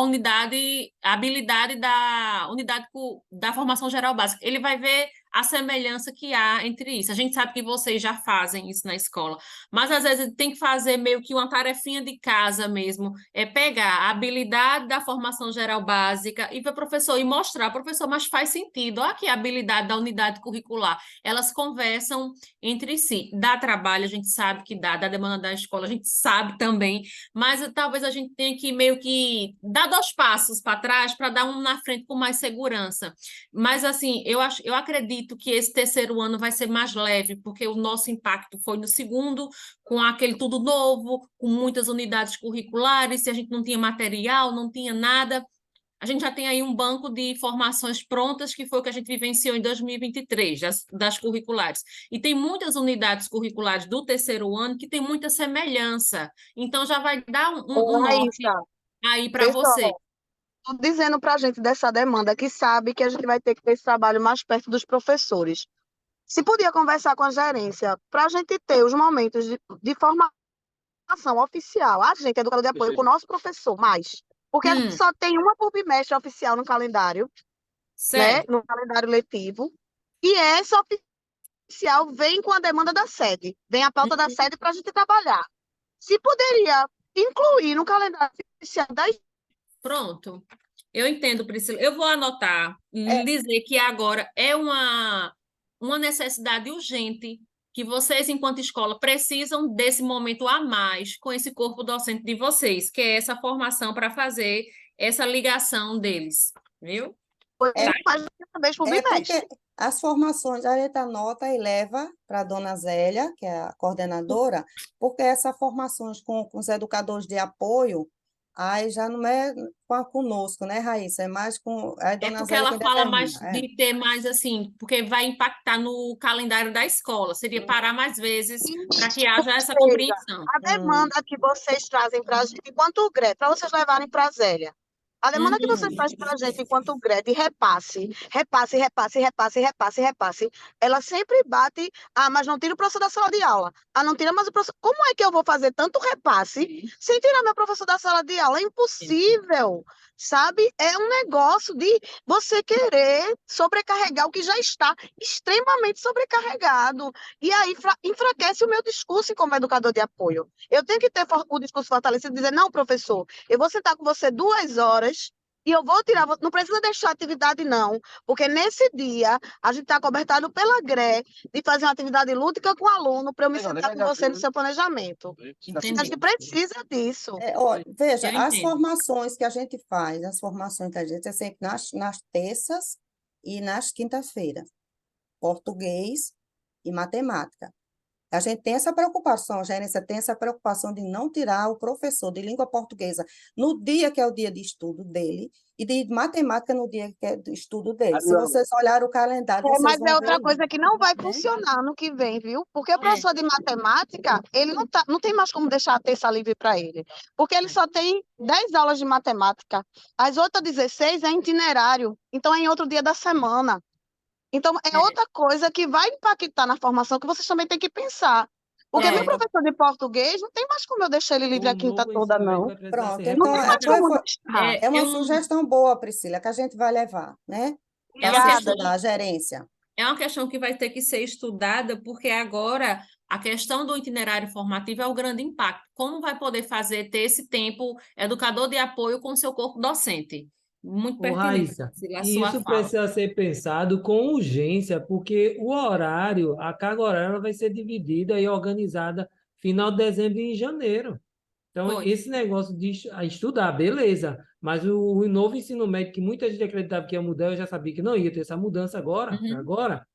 habilidade da unidade da formação geral básica. Ele vai ver a semelhança que há entre isso. A gente sabe que vocês já fazem isso na escola, mas às vezes tem que fazer meio que uma tarefinha de casa mesmo, pegar a habilidade da formação geral básica e para o professor e mostrar, professor, mas faz sentido, olha aqui a habilidade da unidade curricular, elas conversam entre si. Dá trabalho, a gente sabe que dá demanda da escola, a gente sabe também, mas talvez a gente tenha que meio que dar 2 passos para trás para dar um na frente com mais segurança. Mas assim, eu acredito que esse terceiro ano vai ser mais leve, porque o nosso impacto foi no segundo, com aquele tudo novo, com muitas unidades curriculares, se a gente não tinha material, não tinha nada. A gente já tem aí um banco de formações prontas, que foi o que a gente vivenciou em 2023, das curriculares. E tem muitas unidades curriculares do terceiro ano que tem muita semelhança. Então, já vai dar um norte Raíssa, aí para você. Dizendo para a gente dessa demanda, que sabe que a gente vai ter que ter esse trabalho mais perto dos professores. Se podia conversar com a gerência, para a gente ter os momentos de formação oficial, a gente, educador de apoio, com o nosso professor, mais. Porque a gente só tem uma por bimestre oficial no calendário, né, no calendário letivo, e essa oficial vem com a demanda da sede, vem a pauta da sede para a gente trabalhar. Se poderia incluir no calendário oficial da Pronto. Eu entendo, Priscila. Eu vou anotar, dizer que agora é uma necessidade urgente, que vocês, enquanto escola, precisam desse momento a mais com esse corpo docente de vocês, que é essa formação para fazer essa ligação deles, viu? Porque as formações a gente anota e leva para a dona Zélia, que é a coordenadora, porque essas formações com os educadores de apoio, aí já não é conosco, né, Raíssa? É mais com a dona porque Zélia ela fala mais de ter mais assim, porque vai impactar no calendário da escola, seria parar mais vezes para que haja essa compreensão. A demanda que vocês trazem para a gente, enquanto GRE, para vocês levarem para a Zélia, A demanda que você faz para a gente enquanto grade, repasse, repasse, repasse, repasse, repasse, repasse, ela sempre bate, mas não tira o professor da sala de aula. Não tira mais o professor. Como é que eu vou fazer tanto repasse sem tirar meu professor da sala de aula? É impossível, sabe? É um negócio de você querer sobrecarregar o que já está extremamente sobrecarregado. E aí enfraquece o meu discurso como educador de apoio. Eu tenho que ter o discurso fortalecido e dizer, não, professor, eu vou sentar com você 2 horas e eu vou tirar, não precisa deixar a atividade, não, porque nesse dia a gente está cobertado pela GRE de fazer uma atividade lúdica com o aluno para eu me sentar com você no seu planejamento. A gente precisa disso. Olha, veja, Eu as entendo. formações que a gente faz, as formações que a gente é sempre nas terças e nas quintas-feiras, português e matemática. A gente tem essa preocupação, a gerência tem essa preocupação de não tirar o professor de língua portuguesa no dia que é o dia de estudo dele e de matemática no dia que é do estudo dele. Se vocês olharem o calendário, vocês Mas vão é ver outra aí, coisa que não vai né? funcionar no que vem, viu? Porque o professor de matemática, ele não tem mais como deixar a terça livre para ele. Porque ele só tem 10 aulas de matemática. As outras 16 é itinerário. Então, é em outro dia da semana. Então, é outra coisa que vai impactar na formação que vocês também têm que pensar. Porque meu professor de português, não tem mais como eu deixar ele livre a quinta toda, não. Pronto, Não então tem mais como deixar. é uma sugestão boa, Priscila, que a gente vai levar, né? É uma Para questão, estudar a gerência. é uma questão que vai ter que ser estudada, porque agora a questão do itinerário formativo é o grande impacto. Como vai poder ter esse tempo educador de apoio com o seu corpo docente? Muito Ô, pertinente, Raíssa, Priscila, a e sua isso fala. precisa ser pensado com urgência, porque o horário, a carga horária vai ser dividida e organizada final de dezembro e em janeiro. Então, Foi. esse negócio de estudar, beleza, mas o novo ensino médio, que muita gente acreditava que ia mudar, eu já sabia que não ia ter essa mudança agora. Uhum. Agora,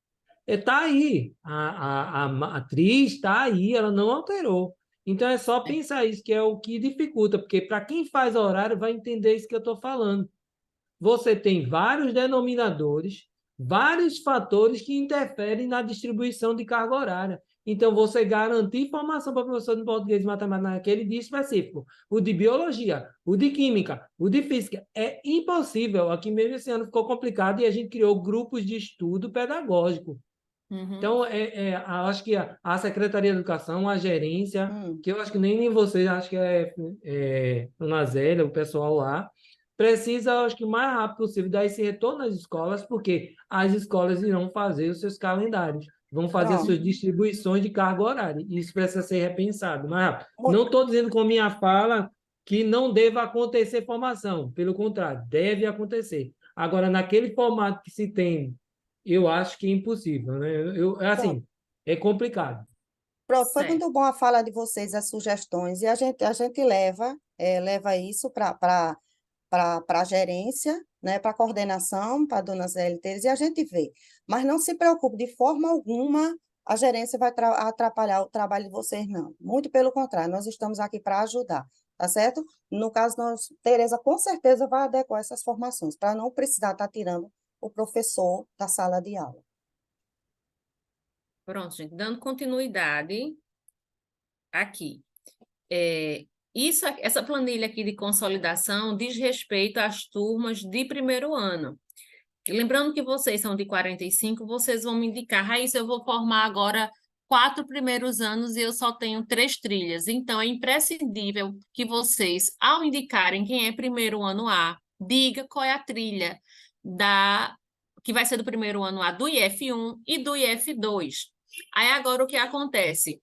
está aí. A matriz está aí, ela não alterou. Então, é só pensar isso, que é o que dificulta, porque para quem faz horário vai entender isso que eu estou falando. Você tem vários denominadores, vários fatores que interferem na distribuição de carga horária. Então, você garantir formação para o professor de português e matemática naquele dia específico, o de biologia, o de química, o de física, é impossível. Aqui mesmo esse ano ficou complicado e a gente criou grupos de estudo pedagógico. Uhum. Então, acho que a Secretaria de Educação, a gerência, que eu acho que nem vocês, acho que Dona Zélia, o pessoal lá, precisa, acho que o mais rápido possível, dar esse retorno às escolas, porque as escolas irão fazer os seus calendários, vão fazer as suas distribuições de carga horária, e isso precisa ser repensado mais rápido. Não estou dizendo com a minha fala que não deva acontecer formação, pelo contrário, deve acontecer. Agora, naquele formato que se tem, eu acho que é impossível, né? Assim, é complicado. Pronto, foi Certo. muito bom a fala de vocês, as sugestões, e a gente leva isso para a gerência, né, para a coordenação, para a dona Zélia Teres, e a gente vê. Mas não se preocupe, de forma alguma a gerência vai atrapalhar o trabalho de vocês, não. Muito pelo contrário, nós estamos aqui para ajudar, tá certo? No caso, Tereza com certeza vai adequar essas formações, para não precisar estar tirando o professor da sala de aula. Pronto, gente, dando continuidade aqui. Essa planilha aqui de consolidação diz respeito às turmas de primeiro ano. Lembrando que vocês são de 45, vocês vão me indicar, Raíssa, eu vou formar agora 4 primeiros anos e eu só tenho 3 trilhas. Então, é imprescindível que vocês, ao indicarem quem é primeiro ano A, diga qual é a trilha que vai ser do primeiro ano A do IF1 e do IF2. Aí agora o que acontece?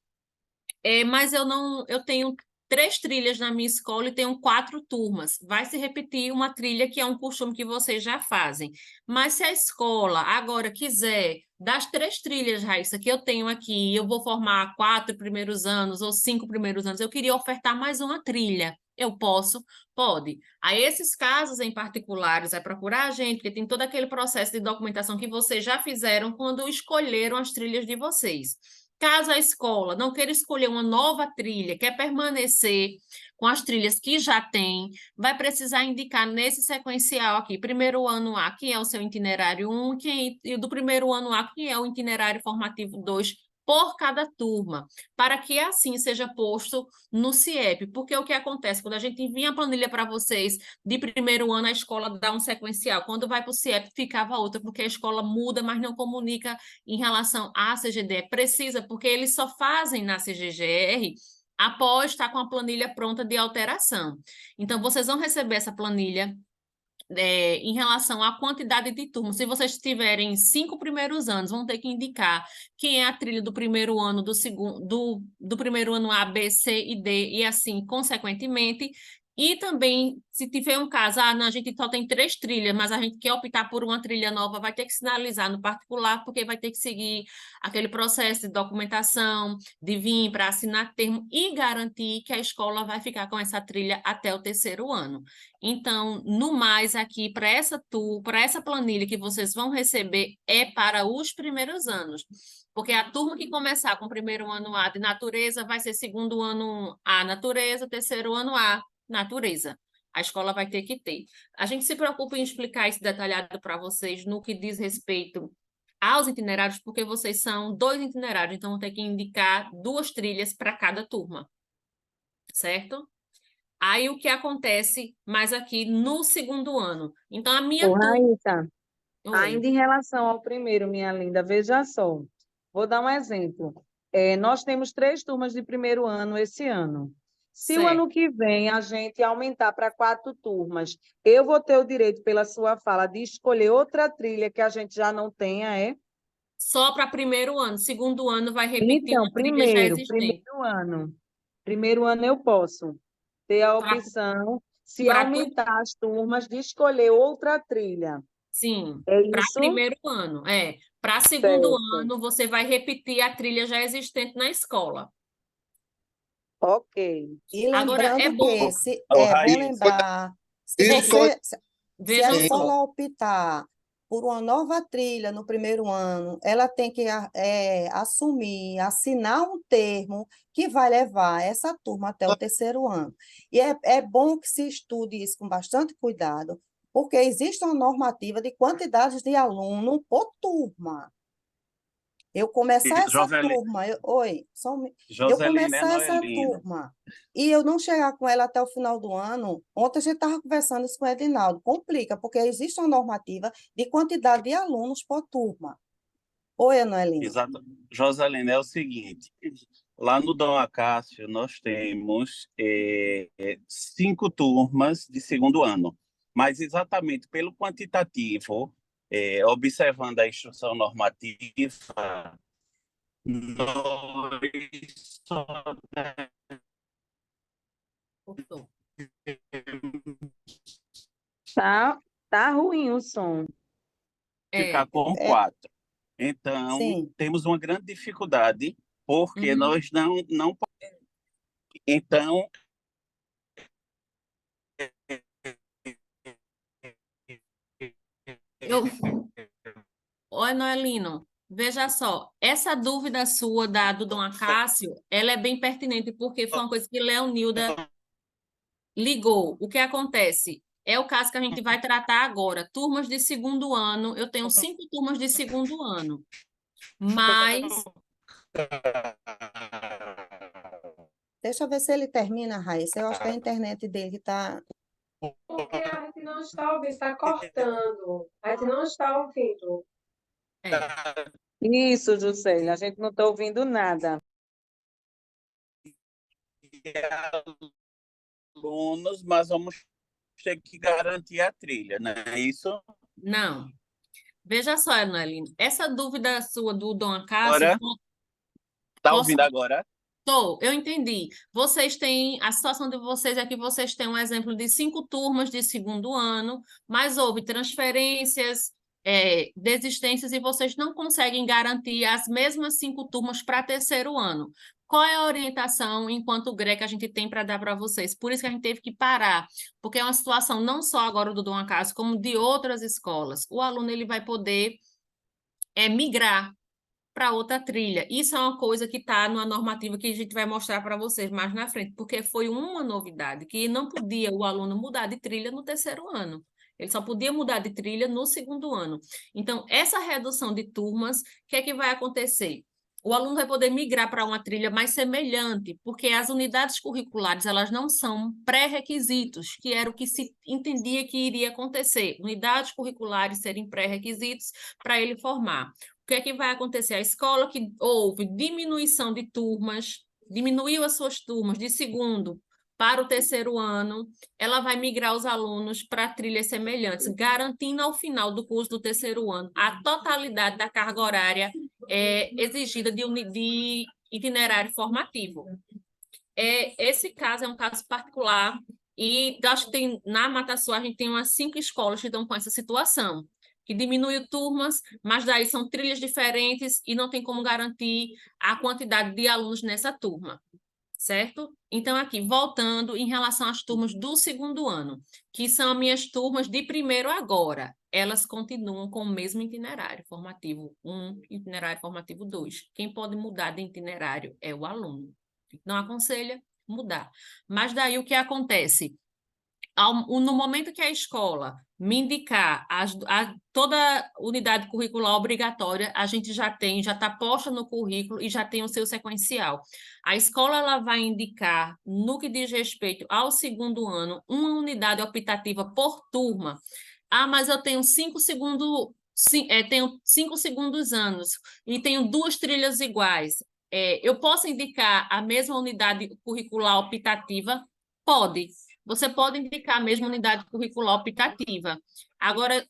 Mas eu tenho 3 trilhas na minha escola e tenho 4 turmas. Vai se repetir uma trilha que é um costume que vocês já fazem. Mas se a escola agora quiser, das 3 trilhas, Raíssa, que eu tenho aqui, eu vou formar 4 primeiros anos ou 5 primeiros anos, eu queria ofertar mais uma trilha. Eu posso? Pode. A esses casos em particulares, é procurar a gente, porque tem todo aquele processo de documentação que vocês já fizeram quando escolheram as trilhas de vocês. Caso a escola não queira escolher uma nova trilha, quer permanecer com as trilhas que já tem, vai precisar indicar nesse sequencial aqui, primeiro ano A, quem é o seu itinerário 1, e do primeiro ano A, quem é o itinerário formativo 2, por cada turma, para que assim seja posto no CIEP, porque o que acontece, quando a gente envia a planilha para vocês, de primeiro ano a escola dá um sequencial, quando vai para o CIEP ficava outra, porque a escola muda, mas não comunica em relação à CGDR, precisa, porque eles só fazem na CGGR após estar com a planilha pronta de alteração. Então, vocês vão receber essa planilha em relação à quantidade de turmas. Se vocês tiverem 5 primeiros anos, vão ter que indicar quem é a trilha do primeiro ano, do segundo, do primeiro ano A, B, C e D, e assim, consequentemente. E também, se tiver um caso, não, a gente só tem 3 trilhas, mas a gente quer optar por uma trilha nova, vai ter que sinalizar no particular, porque vai ter que seguir aquele processo de documentação, de vir para assinar termo e garantir que a escola vai ficar com essa trilha até o terceiro ano. Então, no mais, aqui, para essa planilha que vocês vão receber, é para os primeiros anos. Porque a turma que começar com o primeiro ano A de natureza vai ser segundo ano A natureza, terceiro ano A natureza. A escola vai ter que ter. A gente se preocupa em explicar isso detalhado para vocês no que diz respeito aos itinerários, porque vocês são 2 itinerários, então vão ter que indicar 2 trilhas para cada turma. Certo? Aí o que acontece mais aqui no segundo ano? Então, a minha turma... Raíssa, Oi. ainda em relação ao primeiro, minha linda, veja só. Vou dar um exemplo. Nós temos 3 turmas de primeiro ano esse ano. Se o ano que vem a gente aumentar para 4 turmas, eu vou ter o direito, pela sua fala, de escolher outra trilha que a gente já não tenha, é? Só para primeiro ano. Segundo ano vai repetir Então, uma trilha já existente. primeiro ano eu posso ter a opção, se aumentar as turmas, de escolher outra trilha. Sim, É para isso? primeiro ano. Para segundo Certo. ano, você vai repetir a trilha já existente na escola. Ok. E Agora, lembrando é bom... que bom lembrar, se a escola optar por uma nova trilha no primeiro ano, ela tem que assumir, assinar um termo que vai levar essa turma até o terceiro ano. E é bom que se estude isso com bastante cuidado, porque existe uma normativa de quantidades de aluno por turma. Eu começar essa turma, eu começar essa turma e eu não chegar com ela até o final do ano, ontem a gente estava conversando isso com o Edinaldo, complica, porque existe uma normativa de quantidade de alunos por turma. Oi, Anoelina. Exato. Joselina, é o seguinte, lá no Dom Acácio nós temos 5 turmas de segundo ano, mas exatamente pelo quantitativo, observando a instrução normativa, nós só Tá ruim o som. Ficar com 4. Então, temos uma grande dificuldade, porque nós não podemos. Então, Oi, Noelino, veja só, essa dúvida sua do Dom Acácio, ela é bem pertinente, porque foi uma coisa que Leonilda ligou. O que acontece? É o caso que a gente vai tratar agora. Turmas de segundo ano, eu tenho 5 turmas de segundo ano, mas... Deixa eu ver se ele termina, Raíssa. Eu acho que a internet dele está... Porque a gente não está ouvindo, está cortando. A gente não está ouvindo. Isso, Juscelia, a gente não está ouvindo nada. Alunos, mas vamos ter que garantir a trilha, não é isso? Não. Veja só, Anoelino, essa dúvida sua do Dom Acácio... Agora? Está ouvindo agora? Estou, eu entendi. Vocês têm, a situação de vocês é que vocês têm um exemplo de 5 turmas de segundo ano, mas houve transferências, desistências, e vocês não conseguem garantir as mesmas 5 turmas para terceiro ano. Qual é a orientação, enquanto GRE, que a gente tem para dar para vocês? Por isso que a gente teve que parar, porque é uma situação não só agora do Dom Acácio, como de outras escolas. O aluno ele vai poder migrar para outra trilha. Isso é uma coisa que está numa normativa que a gente vai mostrar para vocês mais na frente, porque foi uma novidade, que não podia o aluno mudar de trilha no terceiro ano. Ele só podia mudar de trilha no segundo ano. Então, essa redução de turmas, o que é que vai acontecer? o aluno vai poder migrar para uma trilha mais semelhante, porque as unidades curriculares elas não são pré-requisitos, que era o que se entendia que iria acontecer. Unidades curriculares serem pré-requisitos para ele formar. O que é que vai acontecer? A escola que houve diminuição de turmas, diminuiu as suas turmas de segundo para o terceiro ano, ela vai migrar os alunos para trilhas semelhantes, garantindo ao final do curso do terceiro ano a totalidade da carga horária exigida de itinerário formativo. Esse caso é um caso particular e acho que na Mata Sul a gente tem umas 5 escolas que estão com essa situação, que diminuiu turmas, mas daí são trilhas diferentes e não tem como garantir a quantidade de alunos nessa turma. Certo? Então, aqui, voltando em relação às turmas do segundo ano, que são minhas turmas de primeiro agora, elas continuam com o mesmo itinerário formativo 1, itinerário formativo 2. Quem pode mudar de itinerário é o aluno. Não aconselha mudar. Mas daí o que acontece? No momento que a escola me indicar toda unidade curricular obrigatória, a gente já está posta no currículo e já tem o seu sequencial. A escola ela vai indicar, no que diz respeito ao segundo ano, uma unidade optativa por turma. Ah, mas eu tenho 5 segundos anos e tenho 2 trilhas iguais. Eu posso indicar a mesma unidade curricular optativa? Pode. Você pode indicar a mesma unidade curricular optativa. Agora,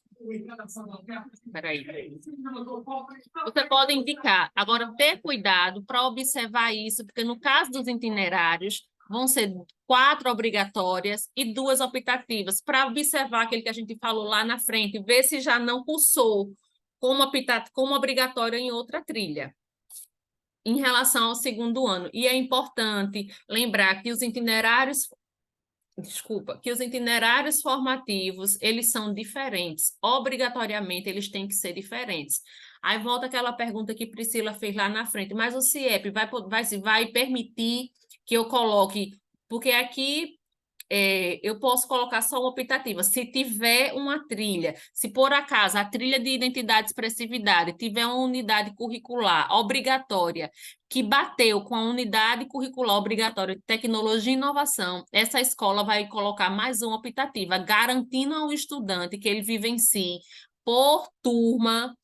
você pode indicar. Agora, ter cuidado para observar isso, porque no caso dos itinerários, vão ser 4 obrigatórias e 2 optativas, para observar aquele que a gente falou lá na frente, ver se já não cursou como obrigatória em outra trilha. Em relação ao segundo ano. E é importante lembrar que os itinerários formativos, eles são diferentes. Obrigatoriamente, eles têm que ser diferentes. Aí volta aquela pergunta que Priscila fez lá na frente, mas o CIEP vai permitir que eu coloque, porque aqui eu posso colocar só uma optativa, se tiver uma trilha, se por acaso a trilha de identidade e expressividade tiver uma unidade curricular obrigatória que bateu com a unidade curricular obrigatória de tecnologia e inovação, essa escola vai colocar mais uma optativa, garantindo ao estudante que ele vivencie por turma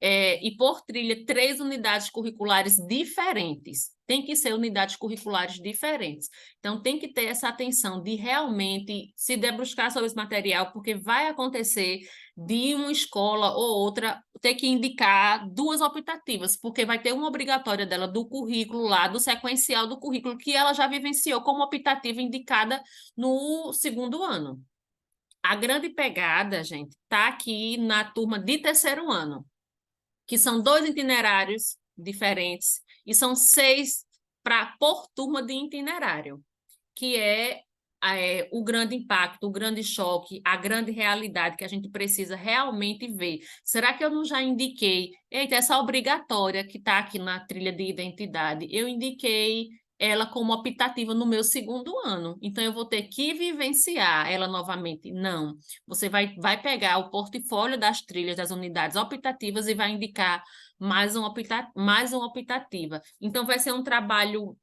e por trilha 3 unidades curriculares diferentes. Tem que ser unidades curriculares diferentes. Então, tem que ter essa atenção de realmente se debruçar sobre esse material, porque vai acontecer de uma escola ou outra ter que indicar 2 optativas, porque vai ter uma obrigatória dela do currículo lá, do sequencial do currículo, que ela já vivenciou como optativa indicada no segundo ano. A grande pegada, gente, está aqui na turma de terceiro ano, que são 2 itinerários diferentes e são 6 por turma de itinerário, que é o grande impacto, o grande choque, a grande realidade que a gente precisa realmente ver. Será que eu não já indiquei? Eita, essa obrigatória que está aqui na trilha de identidade, eu indiquei ela como optativa no meu segundo ano. Então, eu vou ter que vivenciar ela novamente? Não. Você vai pegar o portfólio das trilhas das unidades optativas e vai indicar mais uma optativa. Então, vai ser um trabalho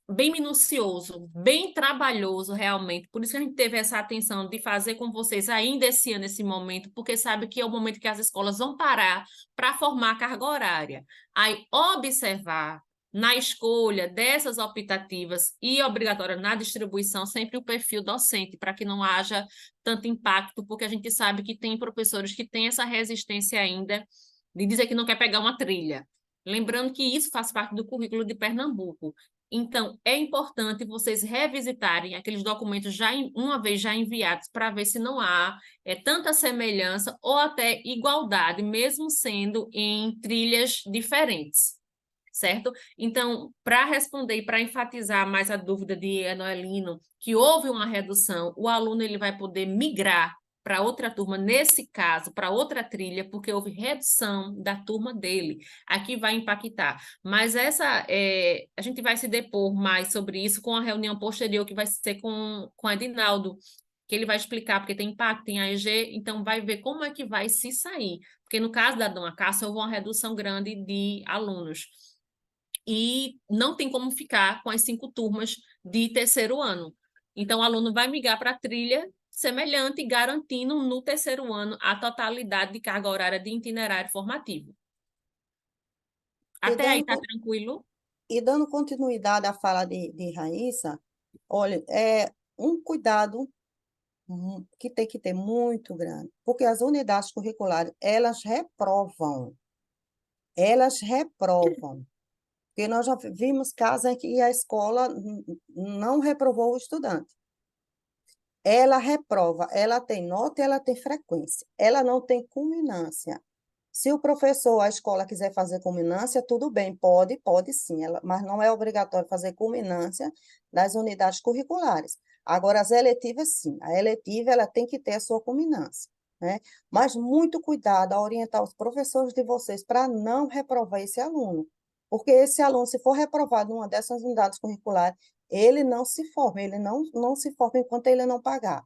bem minucioso, bem trabalhoso realmente. Por isso que a gente teve essa atenção de fazer com vocês ainda esse ano, esse momento, porque sabe que é o momento que as escolas vão parar para formar a carga horária. Aí, observar na escolha dessas optativas e obrigatória na distribuição sempre o perfil docente, para que não haja tanto impacto, porque a gente sabe que tem professores que têm essa resistência ainda de dizer que não quer pegar uma trilha. Lembrando que isso faz parte do currículo de Pernambuco. Então, é importante vocês revisitarem aqueles documentos uma vez já enviados para ver se não há tanta semelhança ou até igualdade, mesmo sendo em trilhas diferentes, certo? Então, para responder e para enfatizar mais a dúvida de Enoelino, que houve uma redução, o aluno ele vai poder migrar para outra turma, nesse caso, para outra trilha, porque houve redução da turma dele. Aqui vai impactar. Mas a gente vai se depor mais sobre isso com a reunião posterior, que vai ser com Edinaldo, que ele vai explicar, porque tem impacto, tem AEG, então vai ver como é que vai se sair. Porque no caso da Dom Acácio, houve uma redução grande de alunos. e não tem como ficar com as 5 turmas de terceiro ano. Então, o aluno vai migrar para a trilha semelhante, garantindo no terceiro ano a totalidade de carga horária de itinerário formativo. Até aí, está tranquilo? E dando continuidade à fala de Raíssa, olha, um cuidado que tem que ter muito grande, porque as unidades curriculares, elas reprovam, porque nós já vimos casos em que a escola não reprovou o estudante. Ela reprova, ela tem nota e ela tem frequência, ela não tem culminância. Se o professor, a escola quiser fazer culminância, tudo bem, pode sim, mas não é obrigatório fazer culminância das unidades curriculares. Agora, as eletivas, sim, a eletiva ela tem que ter a sua culminância, né? Mas muito cuidado a orientar os professores de vocês para não reprovar esse aluno, porque esse aluno, se for reprovado numa dessas unidades curriculares, ele não se forma, ele não se forma enquanto ele não pagar.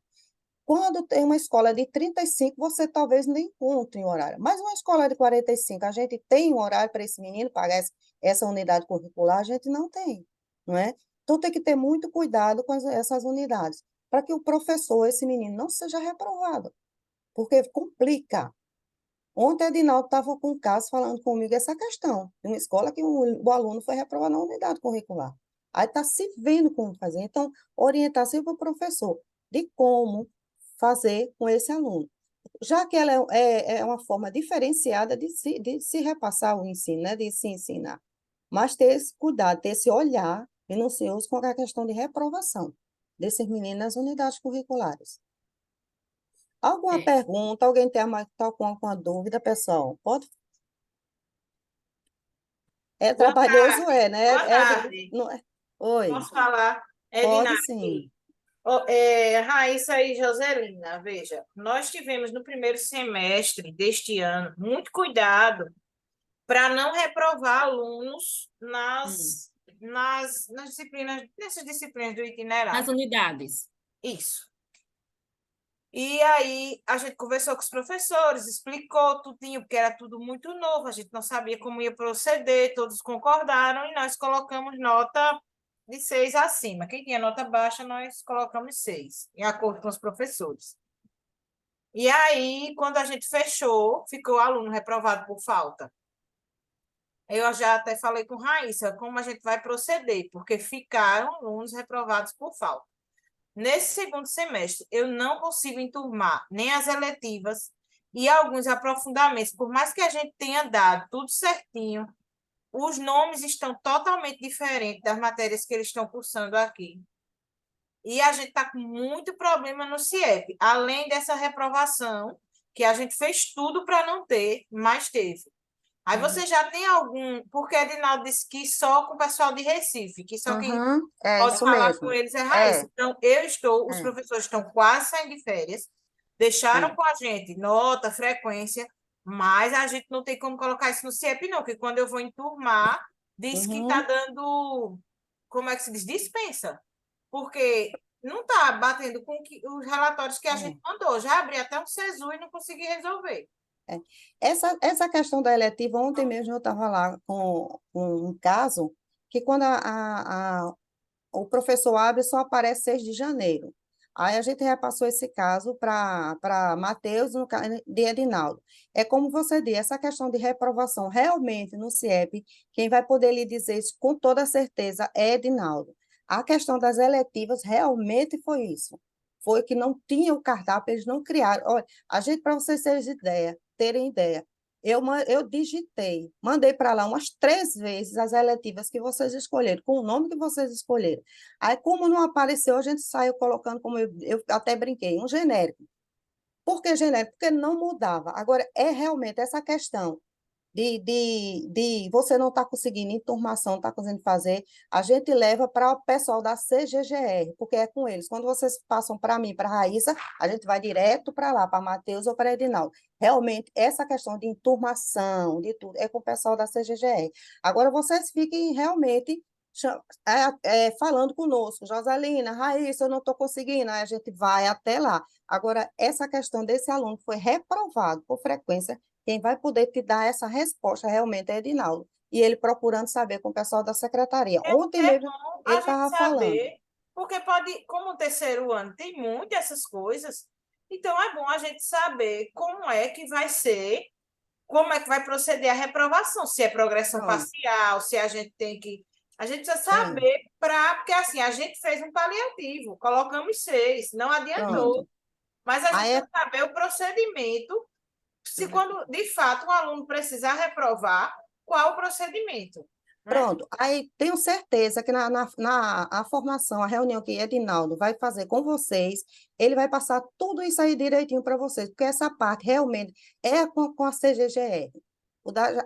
Quando tem uma escola de 35, você talvez nem encontre um horário. Mas uma escola de 45, a gente tem um horário para esse menino pagar essa unidade curricular? A gente não tem, não é? Então, tem que ter muito cuidado com essas unidades, para que o professor, esse menino, não seja reprovado, porque complica. Ontem, a Edinaldo estava com um caso falando comigo essa questão, de uma escola que o aluno foi reprovado na unidade curricular. Aí está se vendo como fazer. Então, orientar sempre o professor de como fazer com esse aluno. Já que ela é uma forma diferenciada de se repassar o ensino, né? De se ensinar. Mas ter esse cuidado, ter esse olhar minucioso com a questão de reprovação desses meninos nas unidades curriculares. Alguma pergunta? Alguém está com alguma dúvida, pessoal? Pode? Boa Trabalhoso, tarde. né? Boa tarde. Oi. Posso falar? Pode sim. Raíssa e Joselina, veja, nós tivemos no primeiro semestre deste ano muito cuidado para não reprovar alunos nas disciplinas, nessas disciplinas do itinerário. Nas unidades. Isso. E aí a gente conversou com os professores, explicou tudinho, porque era tudo muito novo, a gente não sabia como ia proceder, todos concordaram e nós colocamos nota de 6 acima. Quem tinha nota baixa, nós colocamos 6, em acordo com os professores. E aí, quando a gente fechou, ficou o aluno reprovado por falta. Eu já até falei com Raíssa como a gente vai proceder, porque ficaram alunos reprovados por falta. Nesse segundo semestre, eu não consigo enturmar nem as eletivas e alguns aprofundamentos. Por mais que a gente tenha dado tudo certinho, os nomes estão totalmente diferentes das matérias que eles estão cursando aqui. E a gente está com muito problema no CIEP, além dessa reprovação, que a gente fez tudo para não ter, mas teve. Aí você já tem algum... Porque a Edinaldo disse que só com o pessoal de Recife, que só quem pode falar mesmo. com eles é Raíssa. Então, os professores estão quase saindo de férias, deixaram com a gente nota, frequência, mas a gente não tem como colocar isso no CIEP, não, porque quando eu vou enturmar, diz que está dando... Como é que se diz? Dispensa. Porque não está batendo com os relatórios que a gente mandou. Já abri até um SESU e não consegui resolver. Essa questão da eletiva, ontem mesmo eu estava lá com um caso que quando o professor abre só aparece 6 de janeiro. Aí a gente repassou esse caso para Matheus de Edinaldo. É como você disse, essa questão de reprovação realmente no CIEP, quem vai poder lhe dizer isso com toda certeza é Edinaldo. A questão das eletivas realmente foi isso. Foi que não tinha o cardápio, eles não criaram. Olha, a gente, para vocês terem ideia, eu digitei, mandei para lá umas 3 vezes as eletivas que vocês escolheram, com o nome que vocês escolheram. Aí, como não apareceu, a gente saiu colocando, como eu até brinquei, um genérico. Por que genérico? Porque não mudava. Agora, é realmente essa questão de você não está conseguindo enturmação, não está conseguindo fazer, a gente leva para o pessoal da CGGR, porque é com eles. Quando vocês passam para mim, para a Raíssa, a gente vai direto para lá, para Matheus ou para Edinaldo. Realmente, essa questão de enturmação, de tudo, é com o pessoal da CGGR. Agora, vocês fiquem realmente falando conosco, Joselina, Raíssa, eu não estou conseguindo, aí a gente vai até lá. Agora, essa questão desse aluno foi reprovado por frequência, quem vai poder te dar essa resposta realmente é Edinaldo. e ele procurando saber com o pessoal da secretaria. Ontem É mesmo bom ele a gente estava falando. saber, porque pode, como o terceiro ano tem muitas essas coisas, então é bom a gente saber como é que vai ser, como é que vai proceder a reprovação, se é progressão Pronto. parcial, se a gente tem que. A gente precisa Sim. saber porque assim, a gente fez um paliativo, colocamos 6, não adiantou. Pronto. Mas a gente Aí precisa saber o procedimento, se quando de fato o aluno precisar reprovar, qual o procedimento, né? Pronto, aí tenho certeza que a formação, a reunião que Edinaldo vai fazer com vocês, ele vai passar tudo isso aí direitinho para vocês, porque essa parte realmente é com a CGGR.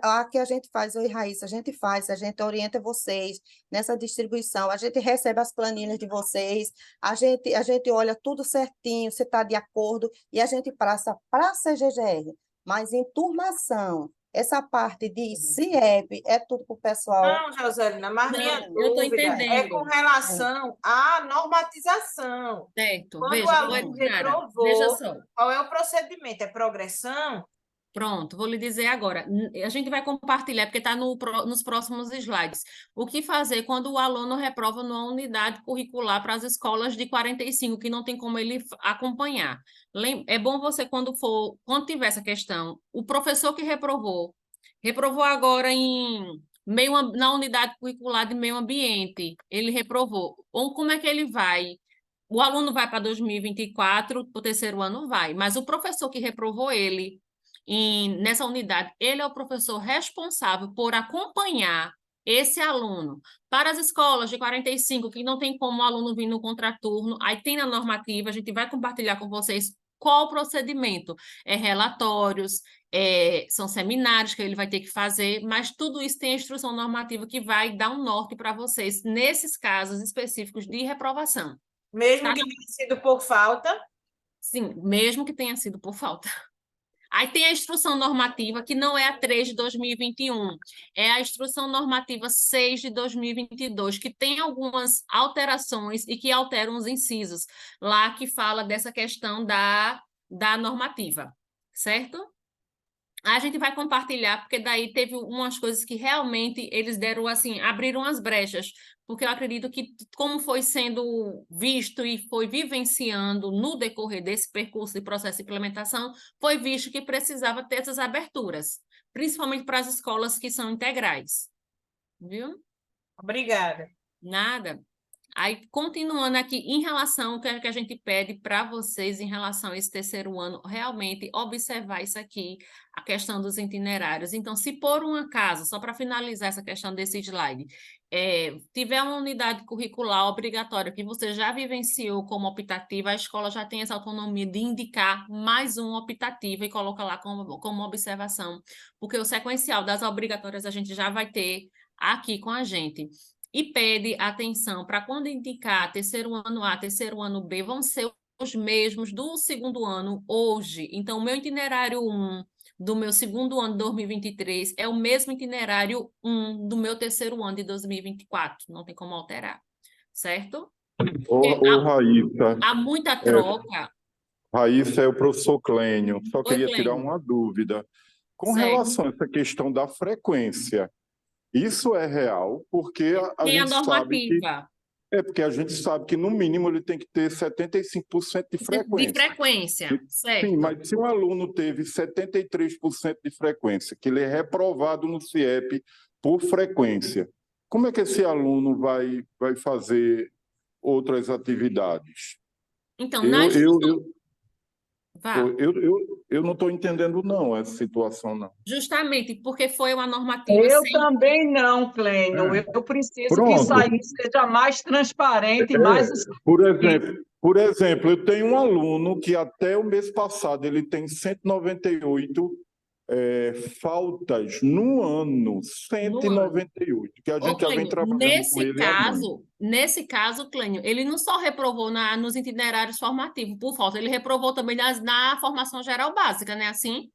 A que a gente faz, eu e Raíssa, a gente orienta vocês nessa distribuição, a gente recebe as planilhas de vocês, a gente olha tudo certinho, se está de acordo, e a gente passa para a CGGR. Mas em turmação, essa parte de CIEP é tudo para o pessoal. Não, Joselina, mas minha Não, eu estou dúvida é com entendendo. relação à normatização. Certo, Quando o veja, aluno Edinara, veja reprovou, só. qual é o procedimento? É progressão? Pronto, vou lhe dizer agora. A gente vai compartilhar, porque está nos próximos slides. O que fazer quando o aluno reprova numa unidade curricular para as escolas de 45, que não tem como ele acompanhar? É bom você, quando tiver essa questão, o professor que reprovou agora na unidade curricular de meio ambiente, ele reprovou. Ou como é que ele vai? O aluno vai para 2024, para o terceiro ano vai, mas o professor que reprovou ele nessa unidade, ele é o professor responsável por acompanhar esse aluno para as escolas de 45, que não tem como o aluno vir no contraturno, aí tem na normativa, a gente vai compartilhar com vocês qual o procedimento. Relatórios, são seminários que ele vai ter que fazer, mas tudo isso tem a instrução normativa que vai dar um norte para vocês, nesses casos específicos de reprovação. Mesmo que tenha sido por falta? Sim, mesmo que tenha sido por falta. Aí tem a instrução normativa, que não é a 3 de 2021, é a instrução normativa 6 de 2022, que tem algumas alterações e que alteram os incisos, lá que fala dessa questão da normativa, certo? A gente vai compartilhar, porque daí teve umas coisas que realmente eles deram assim, abriram as brechas, porque eu acredito que, como foi sendo visto e foi vivenciando no decorrer desse percurso de processo de implementação, foi visto que precisava ter essas aberturas, principalmente para as escolas que são integrais. Viu? Obrigada. Nada. Aí, continuando aqui, em relação ao que a gente pede para vocês, em relação a esse terceiro ano, realmente observar isso aqui, a questão dos itinerários. Então, se por um acaso, só para finalizar essa questão desse slide, tiver uma unidade curricular obrigatória que você já vivenciou como optativa, a escola já tem essa autonomia de indicar mais uma optativa e coloca lá como observação, porque o sequencial das obrigatórias a gente já vai ter aqui com a gente. E pede atenção para quando indicar terceiro ano A, terceiro ano B, vão ser os mesmos do segundo ano hoje. Então, o meu itinerário 1 do meu segundo ano de 2023 é o mesmo itinerário 1 do meu terceiro ano de 2024. Não tem como alterar, certo? Raíssa, há muita troca. Raíssa é o professor Clênio. Só Oi, queria tirar Clênio. uma dúvida. Com Certo. relação a essa questão da frequência, isso é real, porque a Tem a gente sabe que normativa porque a gente sabe que no mínimo ele tem que ter 75% de frequência. de frequência, certo? Sim, mas se um aluno teve 73% de frequência, que ele é reprovado no CIEP por frequência, como é que esse aluno vai fazer outras atividades? Então, eu não estou entendendo, não, essa situação, não. Justamente porque foi uma normativa Eu sem... também não, Clênio. Eu preciso que Pronto. isso aí seja mais transparente e mais... Por exemplo, eu tenho um aluno que até o mês passado ele tem 198 faltas no ano, 198, que a gente já vem trabalhando com ele há anos. Nesse caso, Clênio, ele não só reprovou nos itinerários formativos por falta, ele reprovou também na formação geral básica, né? Assim?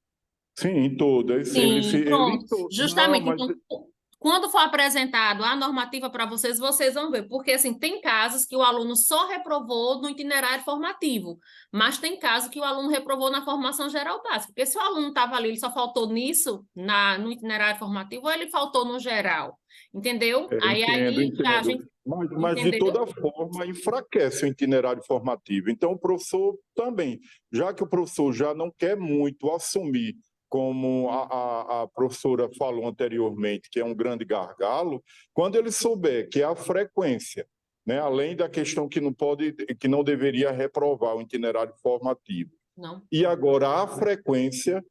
Sim, em todas. Sim, pronto. Justamente, Não, mas... então, Quando for apresentado a normativa para vocês, vocês vão ver, porque assim, tem casos que o aluno só reprovou no itinerário formativo, mas tem casos que o aluno reprovou na formação geral básica, porque se o aluno estava ali, ele só faltou nisso no itinerário formativo, ou ele faltou no geral, entendeu? Entendo. A gente Mas de entendeu? toda forma enfraquece o itinerário formativo. Então o professor também, já que o professor já não quer muito assumir, como a professora falou anteriormente, que é um grande gargalo, quando ele souber que a frequência, né, além da questão que não deveria reprovar o itinerário formativo, Não. e agora a frequência,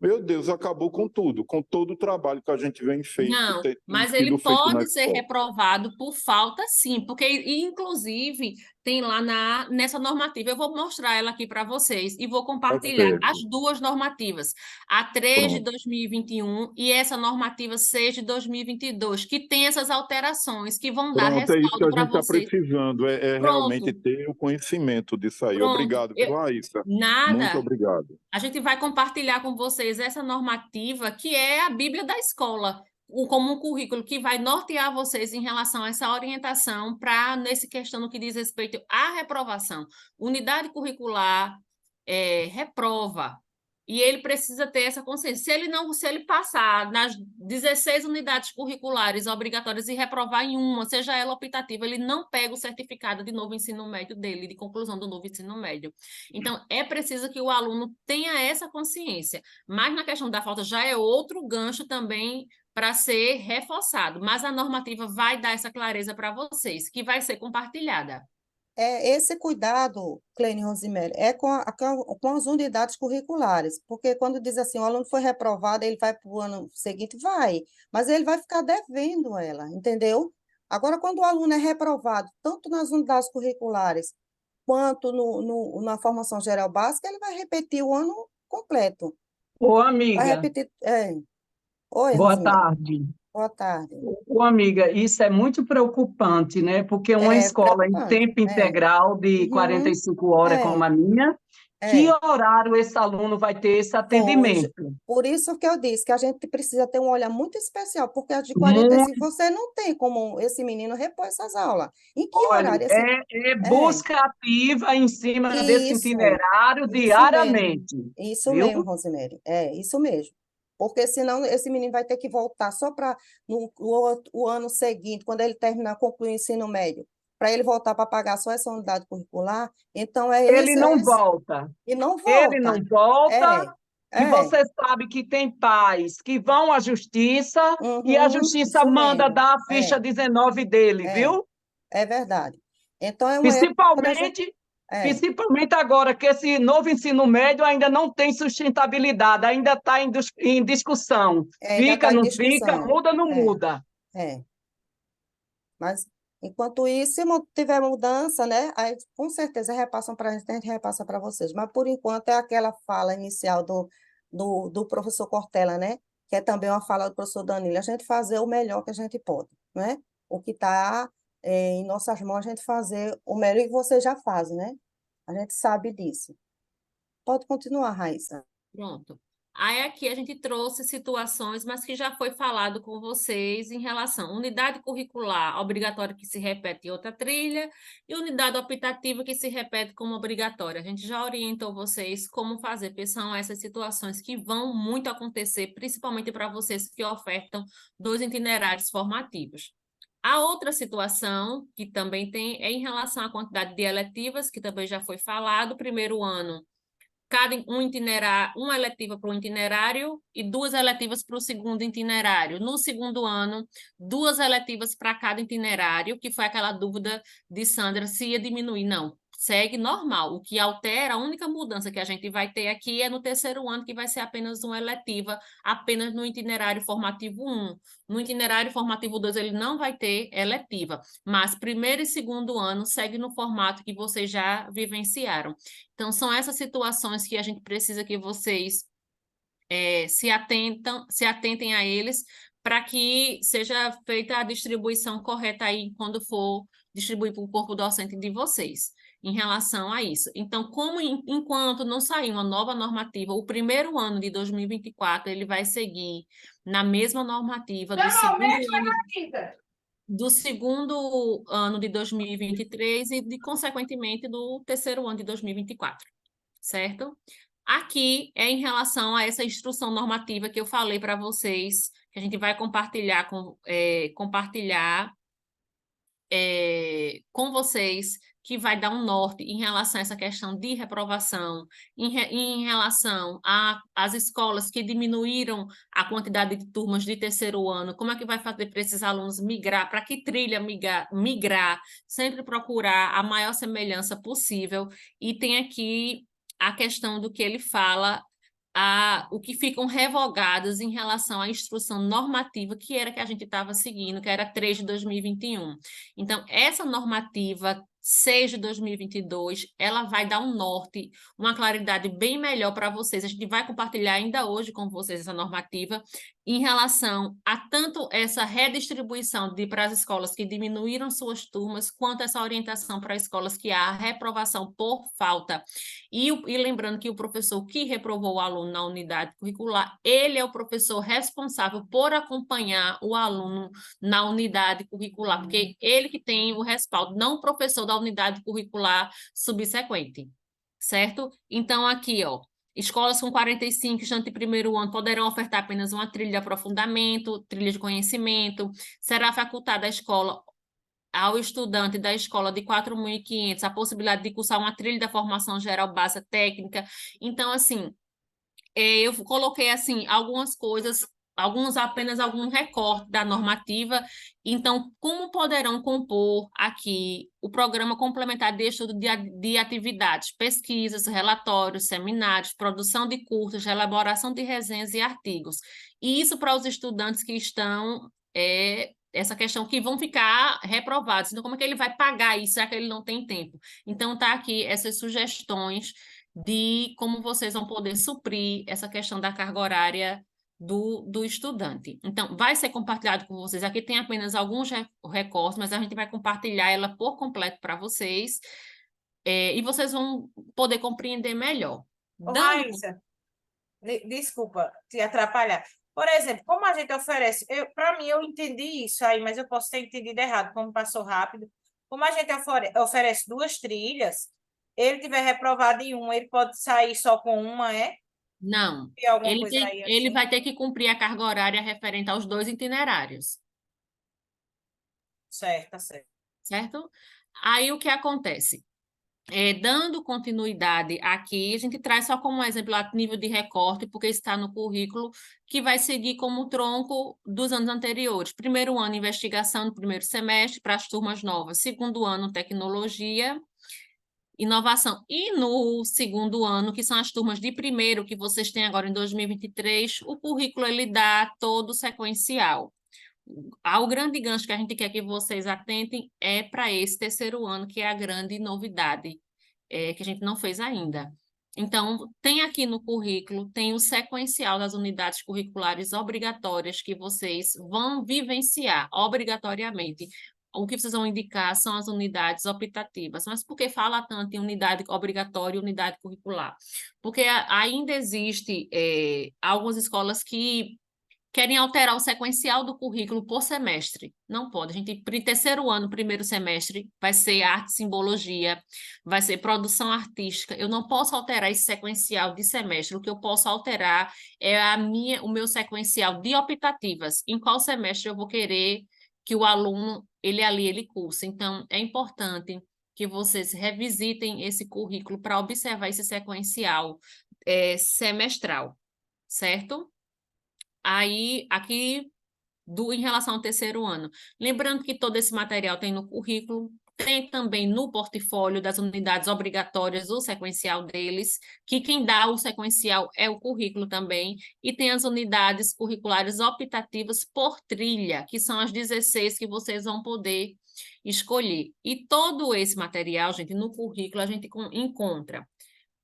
meu Deus, acabou com tudo, com todo o trabalho que a gente vem feito, Não, tem mas sido ele feito na pode ser escola. reprovado por falta, sim, porque, inclusive, tem lá nessa normativa, eu vou mostrar ela aqui para vocês e vou compartilhar as certo. duas normativas, a 3 de Pronto. 2021 e essa normativa 6 de 2022, que tem essas alterações que vão dar Pronto, é isso que respaldo a para gente está vocês. precisando, é realmente Pronto, ter o conhecimento disso aí. pronto. Obrigado, viu, Raíssa? Muito Nada. obrigado. A gente vai compartilhar com vocês essa normativa, que é a Bíblia da escola, como um currículo que vai nortear vocês em relação a essa orientação nesse questão no que diz respeito à reprovação. Unidade curricular reprova. E ele precisa ter essa consciência. Se ele passar nas 16 unidades curriculares obrigatórias e reprovar em uma, seja ela optativa, ele não pega o certificado de novo ensino médio dele, de conclusão do novo ensino médio. Então, é preciso que o aluno tenha essa consciência. Mas na questão da falta já é outro gancho também para ser reforçado. Mas a normativa vai dar essa clareza para vocês, que vai ser compartilhada. Esse cuidado, Cleine Rosemary, é com as unidades curriculares, porque quando diz assim, o aluno foi reprovado, ele vai para o ano seguinte, vai, mas ele vai ficar devendo ela, entendeu? Agora, quando o aluno é reprovado, tanto nas unidades curriculares quanto na formação geral básica, ele vai repetir o ano completo. Ô, Vai amiga, repetir. Oi, boa Rosemary. tarde. Boa tarde. Ô, amiga, isso é muito preocupante, né? Porque uma escola em Preocupante. tempo integral de Uhum. 45 horas como a minha, que horário esse aluno vai ter esse atendimento? Por isso que eu disse que a gente precisa ter um olhar muito especial, porque as de 45 você não tem como esse menino repor essas aulas. Em que Olha, horário? busca ativa em cima desse itinerário diariamente, Isso viu? mesmo, Rosemary. Isso mesmo. Porque senão esse menino vai ter que voltar só para o ano seguinte, quando ele terminar, concluir o ensino médio, para ele voltar para pagar só essa unidade curricular. Então, Ele não volta. E não volta. Ele não volta. E você sabe que tem pais que vão à justiça e a justiça manda dar a ficha 19 dele, viu? É verdade. Então, Principalmente agora que esse novo ensino médio ainda não tem sustentabilidade, ainda está em discussão. Fica, não fica, muda, não muda. Mas, enquanto isso, se tiver mudança, né, aí com certeza repassam para a gente repassa para vocês. Mas, por enquanto, é aquela fala inicial do professor Cortella, né, que é também uma fala do professor Danilo, a gente fazer o melhor que a gente pode, né? O que está em nossas mãos, a gente fazer o melhor que vocês já fazem, né? A gente sabe disso. Pode continuar, Raíssa. Pronto. Aí aqui a gente trouxe situações, mas que já foi falado com vocês em relação à unidade curricular obrigatória que se repete em outra trilha e unidade optativa que se repete como obrigatória. A gente já orientou vocês como fazer, porque são essas situações que vão muito acontecer, principalmente para vocês que ofertam 2 itinerários formativos. A outra situação que também tem é em relação à quantidade de eletivas, que também já foi falado. Primeiro ano, uma eletiva para o itinerário e 2 eletivas para o segundo itinerário. No segundo ano, 2 eletivas para cada itinerário, que foi aquela dúvida de Sandra se ia diminuir. Não, segue normal. O que altera, a única mudança que a gente vai ter aqui é no terceiro ano, que vai ser apenas uma eletiva, apenas no itinerário formativo 1. No itinerário formativo 2, ele não vai ter eletiva, mas primeiro e segundo ano segue no formato que vocês já vivenciaram. Então, são essas situações que a gente precisa que vocês se atentem a eles, para que seja feita a distribuição correta aí quando for distribuir para o corpo docente de vocês, em relação a isso. Então, enquanto não sair uma nova normativa, o primeiro ano de 2024, ele vai seguir na mesma normativa do segundo ano de 2023 e, consequentemente, do terceiro ano de 2024, certo? Aqui é em relação a essa instrução normativa que eu falei para vocês, que a gente vai compartilhar com vocês, que vai dar um norte em relação a essa questão de reprovação, em relação às escolas que diminuíram a quantidade de turmas de terceiro ano, como é que vai fazer para esses alunos migrar, para que trilha migrar, sempre procurar a maior semelhança possível, e tem aqui a questão do que ele fala, o que ficam revogadas em relação à instrução normativa que era que a gente estava seguindo, que era 3 de 2021. Então, essa normativa 6 de 2022, ela vai dar um norte, uma claridade bem melhor para vocês. A gente vai compartilhar ainda hoje com vocês essa normativa em relação a tanto essa redistribuição para as escolas que diminuíram suas turmas, quanto essa orientação para escolas que há reprovação por falta. E lembrando que o professor que reprovou o aluno na unidade curricular, ele é o professor responsável por acompanhar o aluno na unidade curricular, porque ele que tem o respaldo, não o professor da unidade curricular subsequente, certo? Então, aqui, ó, escolas com 45 estudantes de primeiro ano poderão ofertar apenas uma trilha de aprofundamento, trilha de conhecimento, será facultada à escola ao estudante da escola de 4.500 a possibilidade de cursar uma trilha da formação geral básica técnica. Então, assim, eu coloquei, assim, algumas coisas, apenas algum recorte da normativa. Então, como poderão compor aqui o programa complementar de estudo de atividades, pesquisas, relatórios, seminários, produção de cursos, elaboração de resenhas e artigos. E isso para os estudantes que estão... essa questão que vão ficar reprovados. Então, como é que ele vai pagar isso, já que ele não tem tempo? Então, está aqui essas sugestões de como vocês vão poder suprir essa questão da carga horária do estudante. Então, vai ser compartilhado com vocês. Aqui tem apenas alguns recortes, mas a gente vai compartilhar ela por completo para vocês, e vocês vão poder compreender melhor. Ô, Raíssa, desculpa te atrapalhar. Por exemplo, como a gente oferece, para mim eu entendi isso aí, mas eu posso ter entendido errado, como passou rápido. Como a gente oferece 2 trilhas, ele tiver reprovado em uma, ele pode sair só com uma, Não, Tem alguma coisa aí ele assim? vai ter que cumprir a carga horária referente aos 2 itinerários. Certo, tá certo. Certo? Aí o que acontece? Dando continuidade aqui, a gente traz só como exemplo a nível de recorte, porque está no currículo, que vai seguir como tronco dos anos anteriores. Primeiro ano, investigação no primeiro semestre para as turmas novas. Segundo ano, tecnologia, inovação. E no segundo ano, que são as turmas de primeiro, que vocês têm agora em 2023, o currículo ele dá todo sequencial. O grande gancho que a gente quer que vocês atentem é para esse terceiro ano, que é a grande novidade, que a gente não fez ainda. Então, tem aqui no currículo, tem o sequencial das unidades curriculares obrigatórias que vocês vão vivenciar obrigatoriamente. O que vocês vão indicar são as unidades optativas. Mas por que fala tanto em unidade obrigatória e unidade curricular? Porque ainda existe algumas escolas que querem alterar o sequencial do currículo por semestre. Não pode. A gente, para o terceiro ano, primeiro semestre, vai ser arte e simbologia, vai ser produção artística. Eu não posso alterar esse sequencial de semestre. O que eu posso alterar é o meu sequencial de optativas. Em qual semestre eu vou querer que o aluno, ele curse. Então, é importante que vocês revisitem esse currículo para observar esse sequencial semestral, certo? Aí, aqui, em relação ao terceiro ano, lembrando que todo esse material tem no currículo, tem também no portfólio das unidades obrigatórias o sequencial deles, que quem dá o sequencial é o currículo também, e tem as unidades curriculares optativas por trilha, que são as 16 que vocês vão poder escolher. E todo esse material, gente, no currículo a gente encontra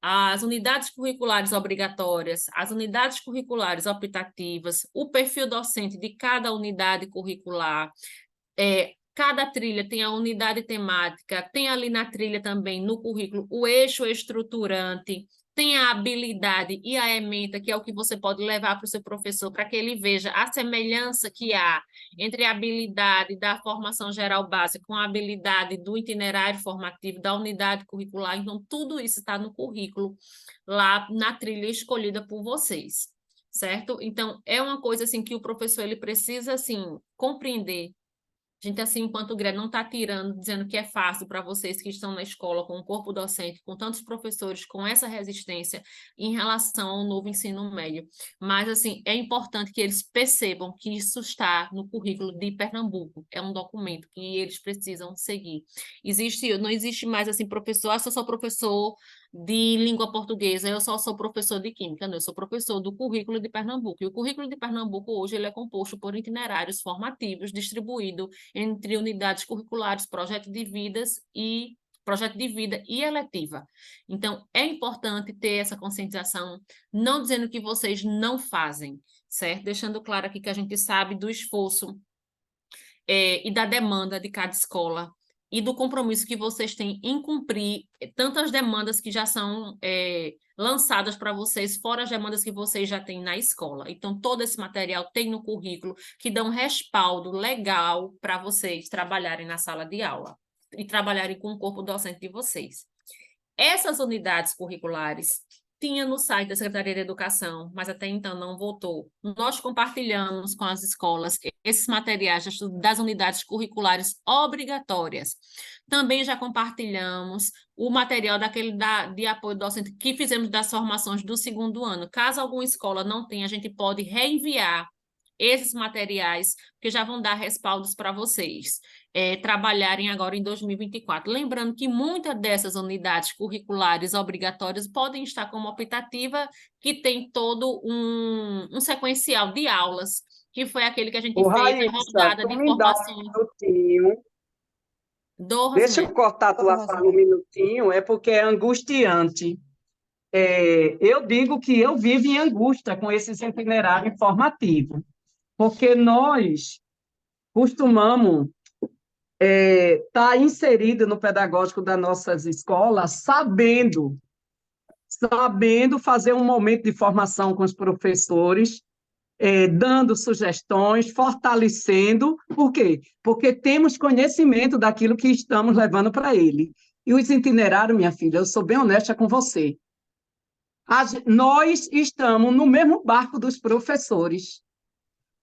as unidades curriculares obrigatórias, as unidades curriculares optativas, o perfil docente de cada unidade curricular, cada trilha tem a unidade temática, tem ali na trilha também, no currículo, o eixo estruturante, tem a habilidade e a ementa, que é o que você pode levar para o seu professor, para que ele veja a semelhança que há entre a habilidade da formação geral básica com a habilidade do itinerário formativo, da unidade curricular. Então, tudo isso está no currículo, lá na trilha escolhida por vocês, certo? Então, é uma coisa assim que o professor ele precisa assim, compreender. A gente, assim, enquanto grade, não está tirando, dizendo que é fácil para vocês que estão na escola, com o corpo docente, com tantos professores, com essa resistência em relação ao novo ensino médio. Mas, assim, é importante que eles percebam que isso está no currículo de Pernambuco. É um documento que eles precisam seguir. Não existe mais, assim, professor, eu sou professor de língua portuguesa, eu só sou professor de química, não, eu sou professor do currículo de Pernambuco. E o currículo de Pernambuco, hoje, ele é composto por itinerários formativos, distribuído entre unidades curriculares, projeto de vida e eletiva. Então, é importante ter essa conscientização, não dizendo que vocês não fazem, certo? Deixando claro aqui que a gente sabe do esforço e da demanda de cada escola e do compromisso que vocês têm em cumprir tantas demandas que já são lançadas para vocês, fora as demandas que vocês já têm na escola. Então, todo esse material tem no currículo que dá um respaldo legal para vocês trabalharem na sala de aula e trabalharem com o corpo docente de vocês. Essas unidades curriculares tinha no site da Secretaria de Educação, mas até então não voltou. Nós compartilhamos com as escolas esses materiais das unidades curriculares obrigatórias. Também já compartilhamos o material de apoio docente que fizemos das formações do segundo ano. Caso alguma escola não tenha, a gente pode reenviar esses materiais, que já vão dar respaldos para vocês trabalharem agora em 2024. Lembrando que muitas dessas unidades curriculares obrigatórias podem estar como optativa, que tem todo um sequencial de aulas, que foi aquele que a gente fez, Raíssa, a rodada de me dá formação. um minutinho. Deixa eu cortar a tua fala um minutinho, é porque é angustiante. Eu digo que eu vivo em angústia com esse itinerário informativo, porque nós costumamos estar inserido no pedagógico das nossas escolas, sabendo fazer um momento de formação com os professores, dando sugestões, fortalecendo. Por quê? Porque temos conhecimento daquilo que estamos levando para ele. E os itinerários, minha filha, eu sou bem honesta com você. Nós estamos no mesmo barco dos professores.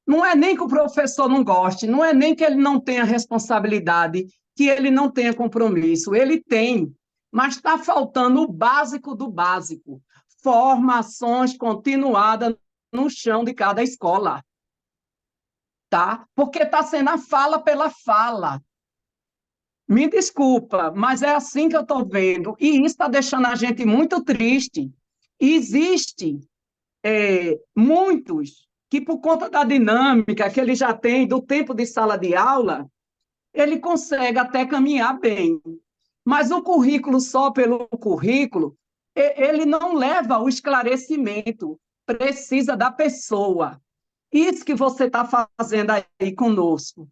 Não é nem que o professor não goste, não é nem que ele não tenha responsabilidade, que ele não tenha compromisso. Ele tem, mas está faltando o básico do básico. Formações continuadas no chão de cada escola. Tá? Porque está sendo a fala pela fala. Me desculpa, mas é assim que eu estou vendo. E isso está deixando a gente muito triste. Existem muitos que, por conta da dinâmica que ele já tem, do tempo de sala de aula, ele consegue até caminhar bem. Mas o currículo, só pelo currículo, ele não leva o esclarecimento, precisa da pessoa. Isso que você está fazendo aí conosco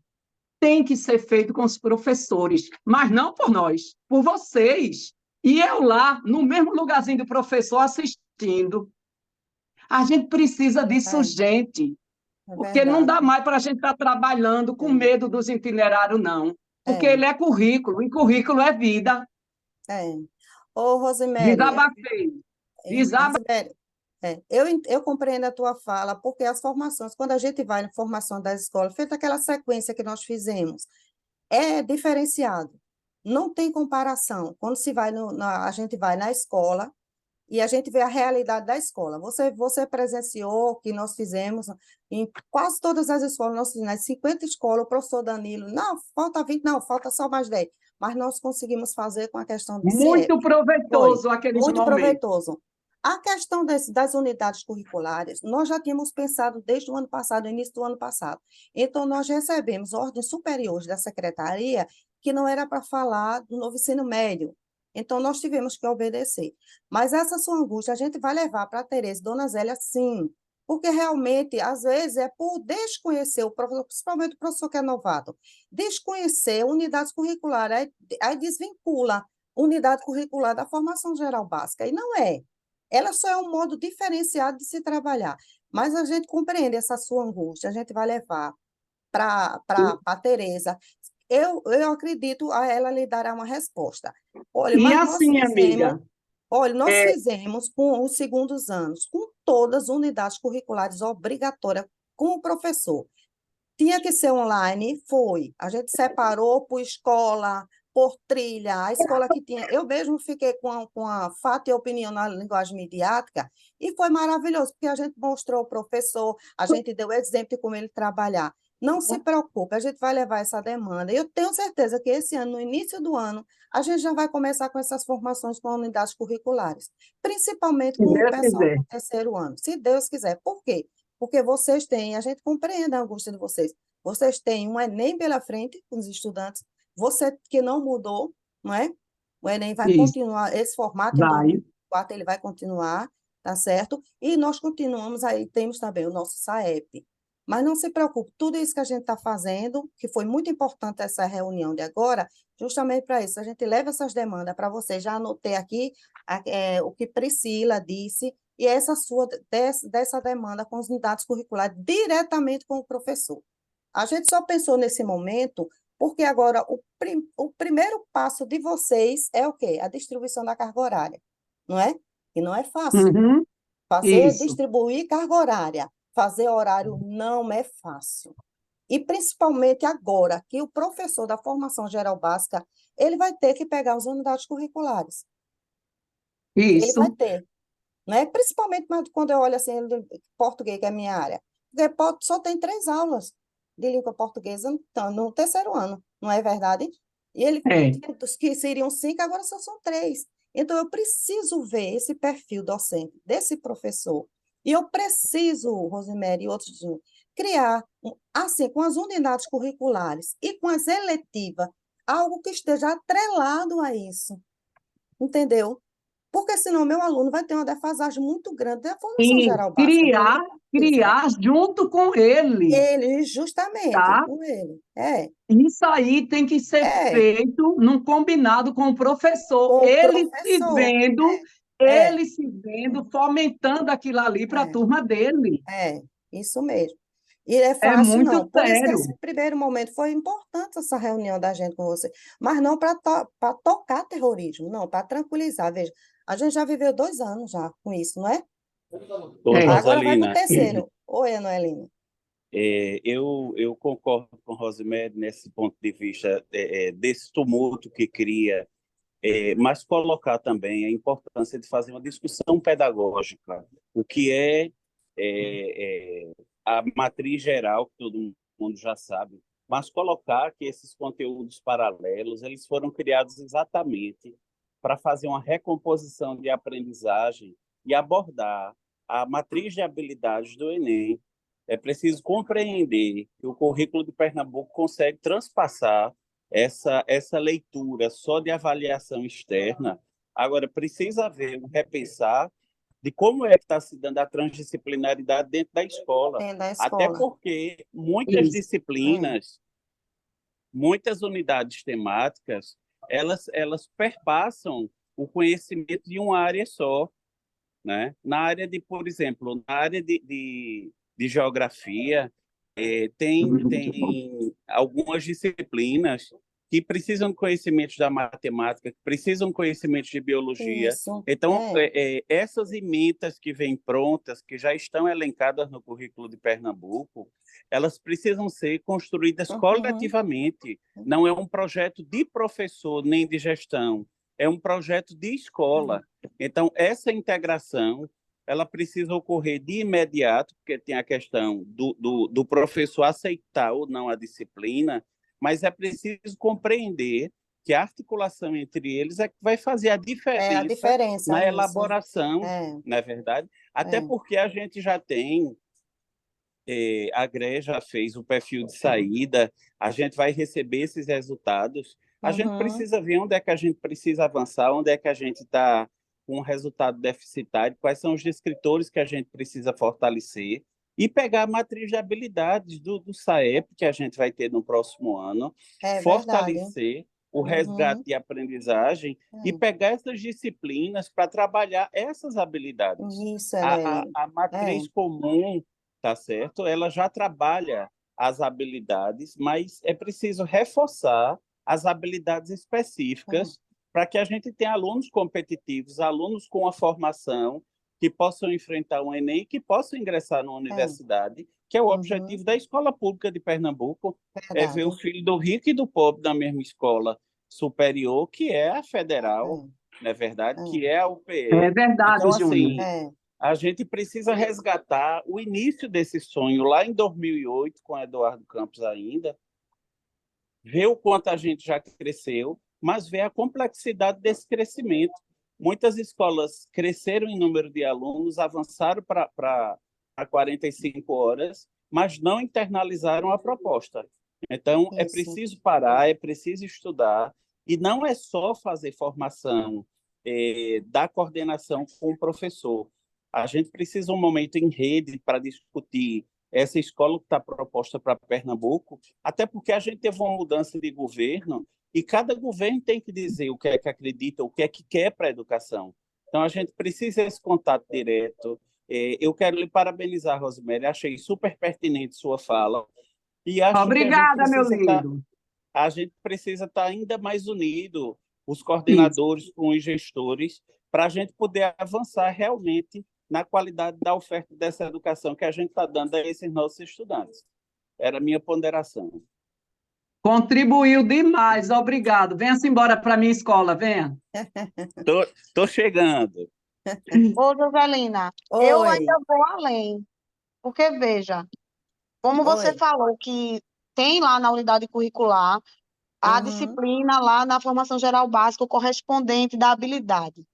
tem que ser feito com os professores, mas não por nós, por vocês. E eu lá, no mesmo lugarzinho do professor, assistindo. A gente precisa disso urgente, porque não dá mais para a gente estar trabalhando com medo dos itinerários, não. Porque ele é currículo, e currículo é vida. Ô, Rosemary. Desabafei. Rosemary, eu compreendo a tua fala, porque as formações, quando a gente vai na formação das escolas, feita aquela sequência que nós fizemos, é diferenciado. Não tem comparação. Quando a gente vai na escola, e a gente vê a realidade da escola. Você presenciou que nós fizemos em quase todas as escolas, nós fizemos nas 50 escolas, o professor Danilo, não, falta 20, não, falta só mais 10. Mas nós conseguimos fazer com a questão do muito proveitoso aquele momento. Muito proveitoso. A questão das unidades curriculares, nós já tínhamos pensado desde o ano passado, início do ano passado. Então, nós recebemos ordens superiores da secretaria que não era para falar do novo ensino médio. Então, nós tivemos que obedecer. Mas essa sua angústia a gente vai levar para a Tereza e Dona Zélia, sim, porque realmente, às vezes, é por desconhecer o professor, principalmente o professor que é novato, desconhecer unidades curriculares, aí desvincula unidade curricular da formação geral básica, e não é. Ela só é um modo diferenciado de se trabalhar. Mas a gente compreende essa sua angústia, a gente vai levar para a Tereza. Eu acredito a ela lhe dará uma resposta. Olha, E mas nós assim, fizemos, amiga, olha, nós é, fizemos com os segundos anos, com todas as unidades curriculares obrigatórias, com o professor. Tinha que ser online, foi. A gente separou por escola, por trilha, a escola que tinha. Eu mesmo fiquei com a fato e opinião na linguagem midiática, e foi maravilhoso, porque a gente mostrou o professor, a gente deu exemplo de como ele trabalhar. Não se preocupe, a gente vai levar essa demanda. Eu tenho certeza que esse ano, no início do ano, a gente já vai começar com essas formações com unidades curriculares, principalmente se com o Deus pessoal quiser. do terceiro ano, se Deus quiser. Por quê? Porque vocês têm, a gente compreende a angústia de vocês. Vocês têm um Enem pela frente com os estudantes, você que não mudou, não é? O Enem vai Isso, continuar, esse formato em vai. 2024 ele vai continuar, tá certo? E nós continuamos aí, temos também o nosso SAEP. Mas não se preocupe, tudo isso que a gente está fazendo, que foi muito importante essa reunião de agora, justamente para isso, a gente leva essas demandas para você. Já anotei aqui o que Priscila disse, e dessa demanda com as unidades curriculares diretamente com o professor. A gente só pensou nesse momento porque agora o primeiro passo de vocês é o quê? A distribuição da carga horária, não é? E não é fácil. Uhum, isso. Distribuir carga horária, fazer horário não é fácil. E principalmente agora que o professor da formação geral básica, ele vai ter que pegar as unidades curriculares. Ele vai Isso. ter, né? Principalmente quando eu olho assim, português, que é a minha área. Porque só tem 3 aulas de língua portuguesa no terceiro ano, não é verdade? E ele É. tinha que seriam 5, agora só são 3. Então, eu preciso ver esse perfil docente desse professor. E eu preciso, Rosemary e outros, criar, assim, com as unidades curriculares e com as eletivas, algo que esteja atrelado a isso. Entendeu? Porque senão meu aluno vai ter uma defasagem muito grande da formação E geral básica, de língua portuguesa. criar junto com ele, Justamente, tá? com ele. É, Isso aí tem que ser feito num combinado com o professor, com o professor. É, ele se vendo, fomentando aquilo ali para a é, turma dele. isso mesmo. E é É fácil, muito não. Por isso que sério. esse primeiro momento foi importante, essa reunião da gente com você. Mas não para tocar terrorismo, não, para tranquilizar. Veja, a gente já viveu 2 anos já com isso, não é? Ô, Agora vai para o Rosalina, terceiro. Oi, Anoelina. eu concordo com Rosemary nesse ponto de vista desse tumulto que cria, mas colocar também a importância de fazer uma discussão pedagógica, o que a matriz geral, que todo mundo já sabe, mas colocar que esses conteúdos paralelos eles foram criados exatamente para fazer uma recomposição de aprendizagem e abordar a matriz de habilidades do Enem. É preciso compreender que o currículo de Pernambuco consegue transpassar essa leitura só de avaliação externa. Agora, precisa haver um repensar de como é que está se dando a transdisciplinaridade dentro da escola. Dentro da Até escola. porque muitas Isso. disciplinas, muitas unidades temáticas, elas perpassam o conhecimento de uma área só, né? Na área de, por exemplo, na área de geografia, tem algumas disciplinas que precisam de conhecimentos da matemática, que precisam de conhecimentos de biologia. Isso. Então, essas emendas que vêm prontas, que já estão elencadas no currículo de Pernambuco, elas precisam ser construídas coletivamente. Não é um projeto de professor nem de gestão, é um projeto de escola. Então, essa integração ela precisa ocorrer de imediato, porque tem a questão do professor aceitar ou não a disciplina, mas é preciso compreender que a articulação entre eles é que vai fazer a diferença na elaboração, não é verdade? Até porque a gente já tem, a GRE já fez o perfil de saída, a gente vai receber esses resultados, A gente Uhum. precisa ver onde é que a gente precisa avançar, onde é que a gente está com um resultado deficitário, quais são os descritores que a gente precisa fortalecer e pegar a matriz de habilidades do SAEP, que a gente vai ter no próximo ano, É verdade. fortalecer o resgate Uhum. de aprendizagem e É. pegar essas disciplinas para trabalhar essas habilidades. Isso, A Elaine. É. matriz comum, tá certo? Ela já trabalha as habilidades, mas é preciso reforçar as habilidades É. específicas para que a gente tenha alunos competitivos, alunos com a formação que possam enfrentar o Enem e que possam ingressar na É. universidade, que é o Uhum. objetivo da escola pública de Pernambuco, é ver o Verdade. filho do rico e do pobre na mesma escola superior, que é a federal, não é verdade? É. Que é a É UPE. verdade, Então, Júnior. assim, É. a gente precisa resgatar o início desse sonho lá em 2008, com Eduardo Campos ainda, ver o quanto a gente já cresceu, mas ver a complexidade desse crescimento. Muitas escolas cresceram em número de alunos, avançaram para 45 horas, mas não internalizaram a proposta. Então, é Isso. preciso parar, é preciso estudar, e não é só fazer formação da coordenação com o professor. A gente precisa um momento em rede para discutir essa escola que está proposta para Pernambuco, até porque a gente teve uma mudança de governo e cada governo tem que dizer o que é que acredita, o que é que quer para a educação. Então, a gente precisa desse contato direto. Eu quero lhe parabenizar, Rosemary, achei super pertinente sua fala e acho que Obrigada, meu lindo. a gente precisa estar ainda mais unido, os coordenadores com os gestores, para a gente poder avançar realmente na qualidade da oferta dessa educação que a gente está dando a esses nossos estudantes. Era a minha ponderação. Contribuiu demais, obrigado. Venha-se embora para a minha escola, venha. Tô chegando. Ô, Joselina, eu Oi. ainda vou além, porque veja, como você Oi. falou que tem lá na unidade curricular a Uhum. disciplina lá na formação geral básica o correspondente da habilidade.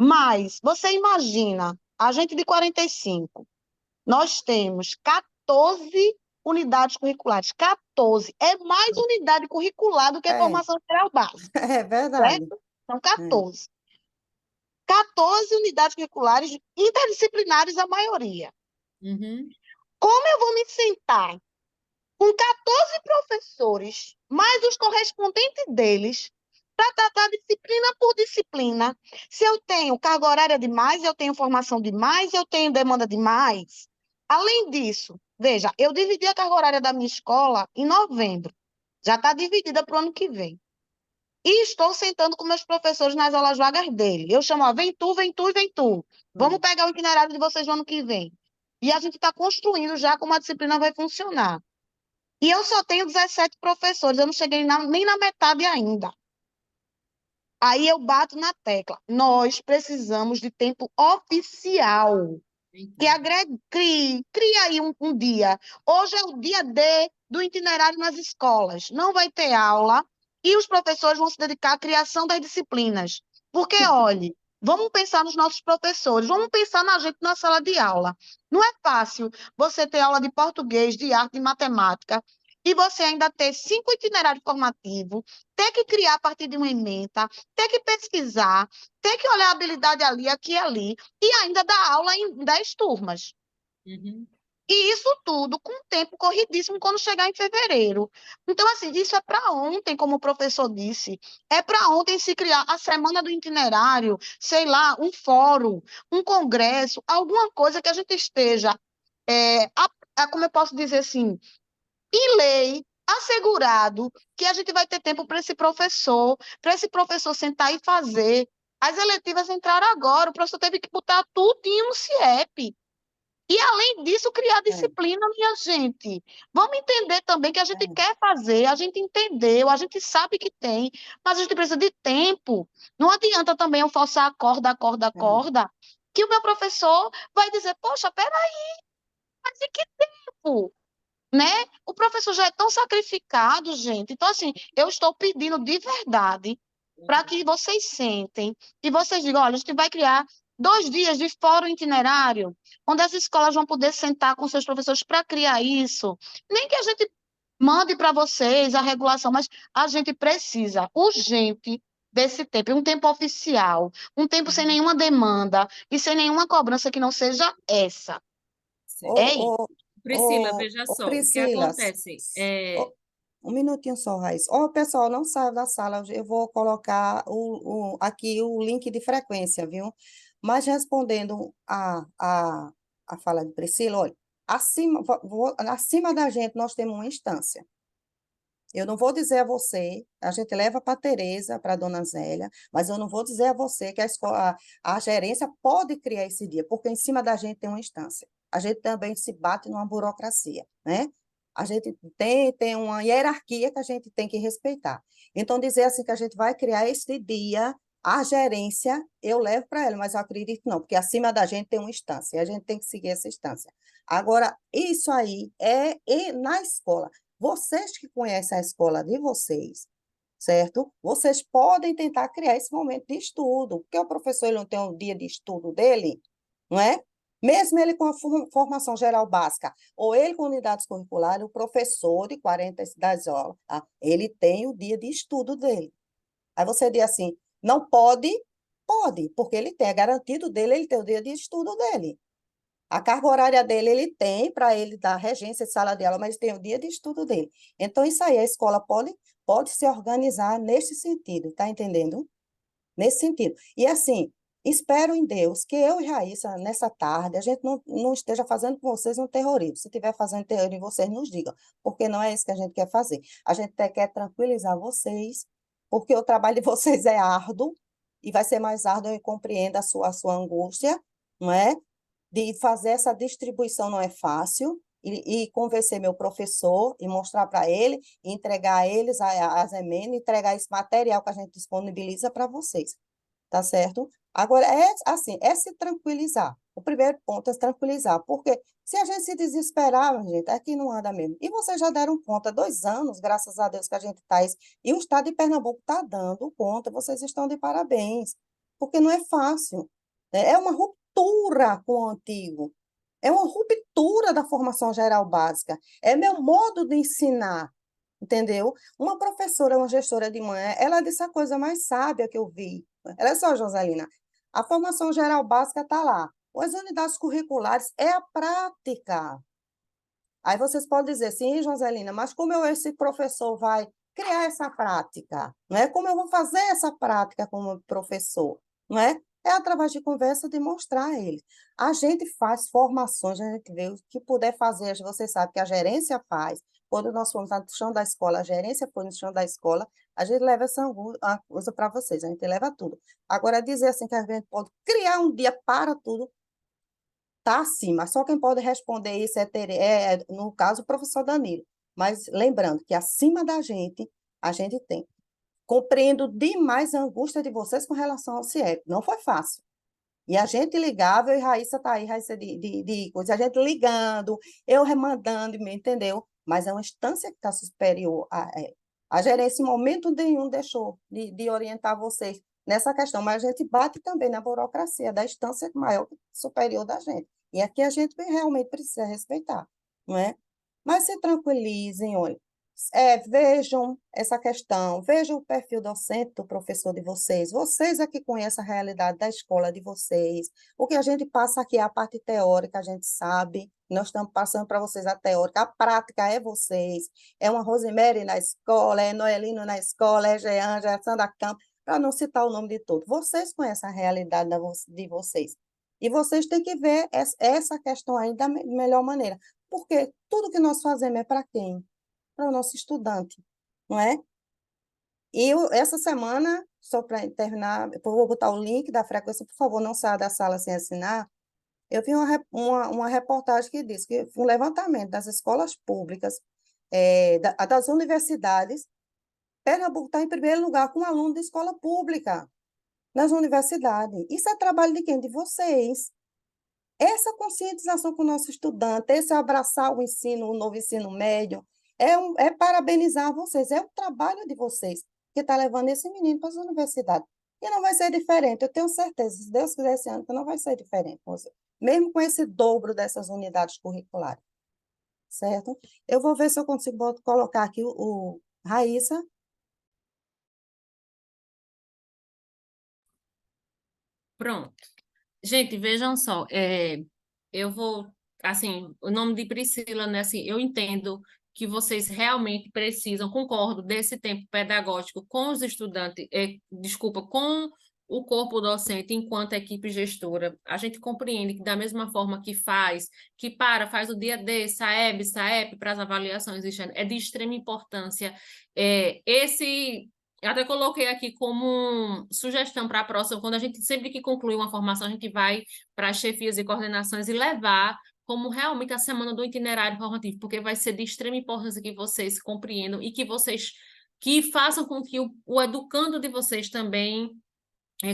Mas você imagina, a gente de 45, nós temos 14 unidades curriculares. 14. É mais unidade curricular do que É. formação geral básica, É verdade. certo? São 14. 14 unidades curriculares interdisciplinares, a maioria. Uhum. Como eu vou me sentar com 14 professores, mais os correspondentes deles, para tratar disciplina por disciplina? Se eu tenho carga horária demais, eu tenho formação demais, eu tenho demanda demais. Além disso, veja, eu dividi a carga horária da minha escola em novembro. Já está dividida para o ano que vem. E estou sentando com meus professores nas aulas vagas dele. Eu chamo, ó, vem tu, vem tu e vem tu. Vamos pegar o itinerário de vocês no ano que vem. E a gente está construindo já como a disciplina vai funcionar. E eu só tenho 17 professores, eu não cheguei nem na metade ainda. Aí eu bato na tecla. Nós precisamos de tempo oficial. Crie aí um dia. Hoje é o dia D do itinerário nas escolas. Não vai ter aula e os professores vão se dedicar à criação das disciplinas. Porque, olhe, vamos pensar nos nossos professores, vamos pensar na gente na sala de aula. Não é fácil você ter aula de português, de arte, de matemática, e você ainda ter 5 itinerários formativos, ter que criar a partir de uma ementa, ter que pesquisar, ter que olhar a habilidade ali, aqui e ali, e ainda dar aula em 10 turmas. Uhum. E isso tudo com tempo corridíssimo quando chegar em fevereiro. Então, assim, isso é para ontem, como o professor disse. É para ontem se criar a semana do itinerário, sei lá, um fórum, um congresso, alguma coisa que a gente esteja, como eu posso dizer assim, em lei, assegurado que a gente vai ter tempo para esse professor sentar e fazer. As eletivas entraram agora, o professor teve que botar tudinho no CIEP. E, além disso, criar disciplina, minha gente. Vamos entender também que a gente quer fazer, a gente entendeu, a gente sabe que tem, mas a gente precisa de tempo. Não adianta também eu forçar a corda, que o meu professor vai dizer, poxa, peraí, mas e que tempo? Né? O professor já é tão sacrificado, gente. Então, assim, eu estou pedindo de verdade para que vocês sentem e vocês digam, olha, a gente vai criar 2 dias de fórum itinerário, onde as escolas vão poder sentar com seus professores para criar isso. Nem que a gente mande para vocês a regulação, mas a gente precisa urgente desse tempo, um tempo oficial, um tempo sem nenhuma demanda e sem nenhuma cobrança que não seja essa. É isso. Priscila, veja só, o que Priscila, acontece? Um minutinho só, Raiz. Pessoal, não saia da sala, eu vou colocar aqui o link de frequência, viu? Mas respondendo a fala de Priscila, olha, acima da gente nós temos uma instância. Eu não vou dizer a você, a gente leva para a Tereza, para a dona Zélia, mas eu não vou dizer a você que a gerência pode criar esse dia, porque em cima da gente tem uma instância. A gente também se bate numa burocracia, né? A gente tem uma hierarquia que a gente tem que respeitar. Então, dizer assim que a gente vai criar esse dia, a gerência, eu levo para ela, mas eu acredito não, porque acima da gente tem uma instância, e a gente tem que seguir essa instância. Agora, isso aí é na escola. Vocês que conhecem a escola de vocês, certo? Vocês podem tentar criar esse momento de estudo, porque o professor ele não tem um dia de estudo dele, não é? Mesmo ele com a formação geral básica, ou ele com unidades curriculares, o professor de 40 das aulas, tá? Ele tem o dia de estudo dele. Aí você diz assim, não pode? Pode, porque ele tem, é garantido dele, ele tem o dia de estudo dele. A carga horária dele, ele tem para ele dar regência de sala de aula, mas tem o dia de estudo dele. Então, isso aí, a escola pode se organizar nesse sentido, tá entendendo? Nesse sentido. E assim, espero em Deus que eu e Raíssa, nessa tarde, a gente não esteja fazendo com vocês um terrorismo. Se estiver fazendo terrorismo, vocês nos digam, porque não é isso que a gente quer fazer. A gente quer tranquilizar vocês, porque o trabalho de vocês é árduo, e vai ser mais árduo, eu compreendo a sua angústia, não é? De fazer essa distribuição não é fácil, e convencer meu professor, e mostrar para ele, e entregar a eles as emendas, entregar esse material que a gente disponibiliza para vocês, tá certo? Agora, se tranquilizar. O primeiro ponto é se tranquilizar, porque se a gente se desesperar, gente, aqui não anda mesmo. E vocês já deram conta, 2 anos, graças a Deus que a gente está isso, e o Estado de Pernambuco está dando conta, vocês estão de parabéns, porque não é fácil, né? É uma ruptura com o antigo, é uma ruptura da formação geral básica, é meu modo de ensinar, entendeu? Uma professora, uma gestora de manhã, ela disse a coisa mais sábia que eu vi. Olha só, Joselina, a formação geral básica está lá, as unidades curriculares é a prática. Aí vocês podem dizer, sim, Joselina, mas como esse professor vai criar essa prática? Não é? Como eu vou fazer essa prática como professor? Não é? É através de conversa de mostrar a eles. A gente faz formações, a gente vê o que puder fazer, você sabe que a gerência faz. Quando nós fomos no chão da escola, a gerência foi no chão da escola, a gente leva essa coisa para vocês, a gente leva tudo. Agora, dizer assim que a gente pode criar um dia para tudo, está acima. Só quem pode responder isso no caso, o professor Danilo. Mas lembrando que acima da gente, a gente tem. Compreendo demais a angústia de vocês com relação ao CIEP. Não foi fácil. E a gente ligava, eu e Raíssa está aí, Raíssa de coisa, a gente ligando, eu remandando, entendeu? Mas é uma instância que está superior a gerência, em momento nenhum deixou de orientar vocês nessa questão, mas a gente bate também na burocracia da instância maior, superior da gente. E aqui a gente realmente precisa respeitar, não é? Mas se tranquilizem, olha, vejam essa questão, vejam o perfil docente do professor de vocês é que conhecem a realidade da escola de vocês, o que a gente passa aqui é a parte teórica, a gente sabe, nós estamos passando para vocês a teórica, a prática é vocês, é uma Rosemary na escola, é Noelino na escola, é Jeanja, é Sandra Campos, para não citar o nome de todos, vocês conhecem a realidade de vocês, e vocês têm que ver essa questão aí da melhor maneira, porque tudo que nós fazemos é para quem? Para o nosso estudante, não é? E essa semana, só para terminar, eu vou botar o link da frequência, por favor, não saia da sala sem assinar. Eu vi uma reportagem que diz que um levantamento das escolas públicas, das universidades, Pernambuco está em primeiro lugar com aluno de escola pública nas universidades. Isso é trabalho de quem? De vocês. Essa conscientização com o nosso estudante, esse abraçar o ensino, o novo ensino médio, é parabenizar vocês, é o trabalho de vocês que está levando esse menino para as universidades. E não vai ser diferente, eu tenho certeza, se Deus quiser esse ano, que não vai ser diferente, mesmo com esse dobro dessas unidades curriculares. certo? Eu vou ver se eu consigo colocar aqui o Raíssa. Pronto. Gente, vejam só, eu vou, assim, o nome de Priscila, né, assim, eu entendo que vocês realmente precisam, concordo, desse tempo pedagógico com os estudantes, desculpa, com o corpo docente enquanto equipe gestora. A gente compreende que da mesma forma que faz o dia D, SAEB, SAEP, para as avaliações externas, é de extrema importância. Eu até coloquei aqui como sugestão para a próxima, quando a gente, sempre que concluir uma formação, a gente vai para as chefias e coordenações e levar como realmente a semana do itinerário formativo, porque vai ser de extrema importância que vocês compreendam e que façam com que o educando de vocês também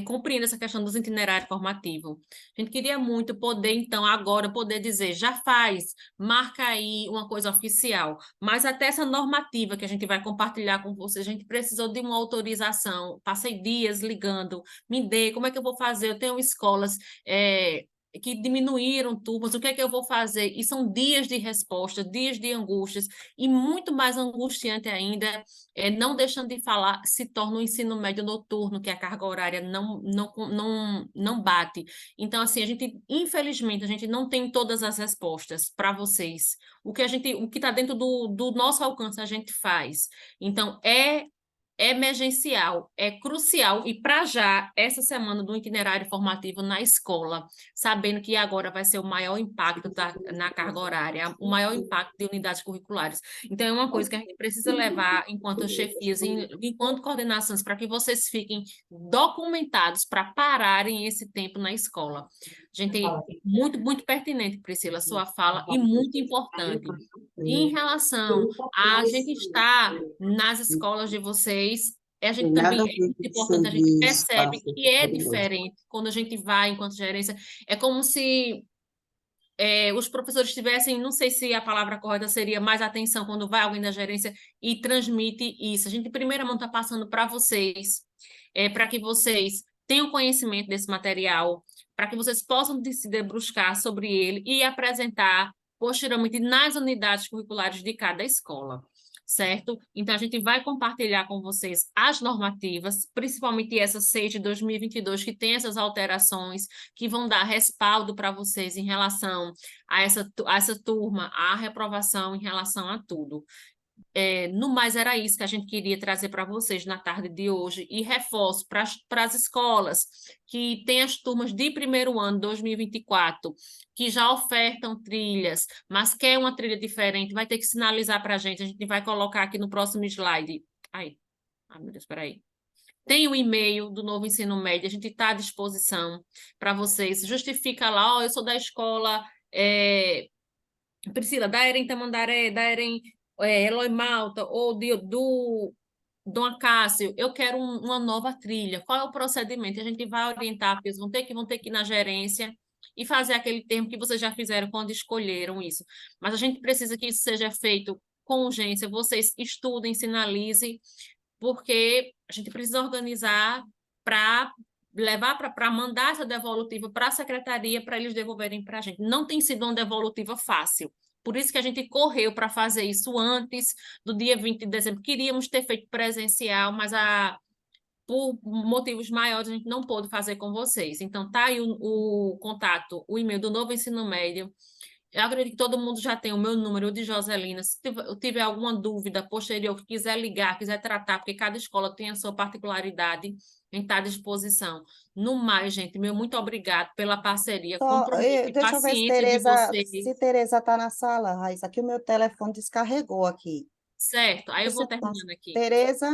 compreenda essa questão dos itinerários formativos. A gente queria muito poder, então, agora poder dizer, já faz, marca aí uma coisa oficial, mas até essa normativa que a gente vai compartilhar com vocês, a gente precisou de uma autorização, passei dias ligando, me dê, como é que eu vou fazer? Eu tenho escolas que diminuíram turmas, o que é que eu vou fazer? E são dias de resposta, dias de angústias, e muito mais angustiante ainda, não deixando de falar, se torna um ensino médio noturno, que a carga horária não bate. Então, assim, infelizmente, a gente não tem todas as respostas para vocês. O que está dentro do nosso alcance, a gente faz. Então, é emergencial, é crucial, e para já, essa semana do itinerário formativo na escola, sabendo que agora vai ser o maior impacto na carga horária, o maior impacto de unidades curriculares. Então, é uma coisa que a gente precisa levar enquanto chefias, enquanto coordenações, para que vocês fiquem documentados para pararem esse tempo na escola. Gente, muito, muito pertinente, Priscila, sua fala, e muito importante. E em relação a gente estar nas escolas de vocês, a gente também é muito importante, a gente percebe que é diferente quando a gente vai enquanto gerência. É como se os professores tivessem, não sei se a palavra correta seria mais atenção quando vai alguém da gerência e transmite isso. A gente, primeiro, está passando para vocês, para que vocês tenham conhecimento desse material, para que vocês possam se debruçar sobre ele e apresentar posteriormente nas unidades curriculares de cada escola, certo? Então, a gente vai compartilhar com vocês as normativas, principalmente essa 6 de 2022, que tem essas alterações, que vão dar respaldo para vocês em relação a essa turma, a reprovação em relação a tudo. No mais, era isso que a gente queria trazer para vocês na tarde de hoje, e reforço para as escolas que têm as turmas de primeiro ano, 2024, que já ofertam trilhas, mas quer uma trilha diferente, vai ter que sinalizar para a gente vai colocar aqui no próximo slide. Ai, meu Deus, espera aí. Tem o e-mail do Novo Ensino Médio, a gente está à disposição para vocês, justifica lá, eu sou da escola Priscila, da Eren Tamandaré, da Eren Eloy Malta, ou do Dom Acácio, eu quero uma nova trilha. Qual é o procedimento? A gente vai orientar, porque eles vão ter que ir na gerência e fazer aquele termo que vocês já fizeram quando escolheram isso. Mas a gente precisa que isso seja feito com urgência. Vocês estudem, sinalizem, porque a gente precisa organizar para levar para mandar essa devolutiva para a secretaria para eles devolverem para a gente. Não tem sido uma devolutiva fácil. Por isso que a gente correu para fazer isso antes do dia 20 de dezembro. Queríamos ter feito presencial, mas por motivos maiores a gente não pôde fazer com vocês. Então, tá aí o contato, o e-mail do Novo Ensino Médio. Eu acredito que todo mundo já tem o meu número, o de Joselina. Se tiver alguma dúvida posterior, que quiser ligar, quiser tratar, porque cada escola tem a sua particularidade, a gente está à disposição. No mais, gente, meu muito obrigado pela parceria, compromisso e Deixa eu ver se Tereza está na sala, Raíssa. Aqui o meu telefone descarregou aqui. Certo, aí eu vou terminando aqui. Tereza?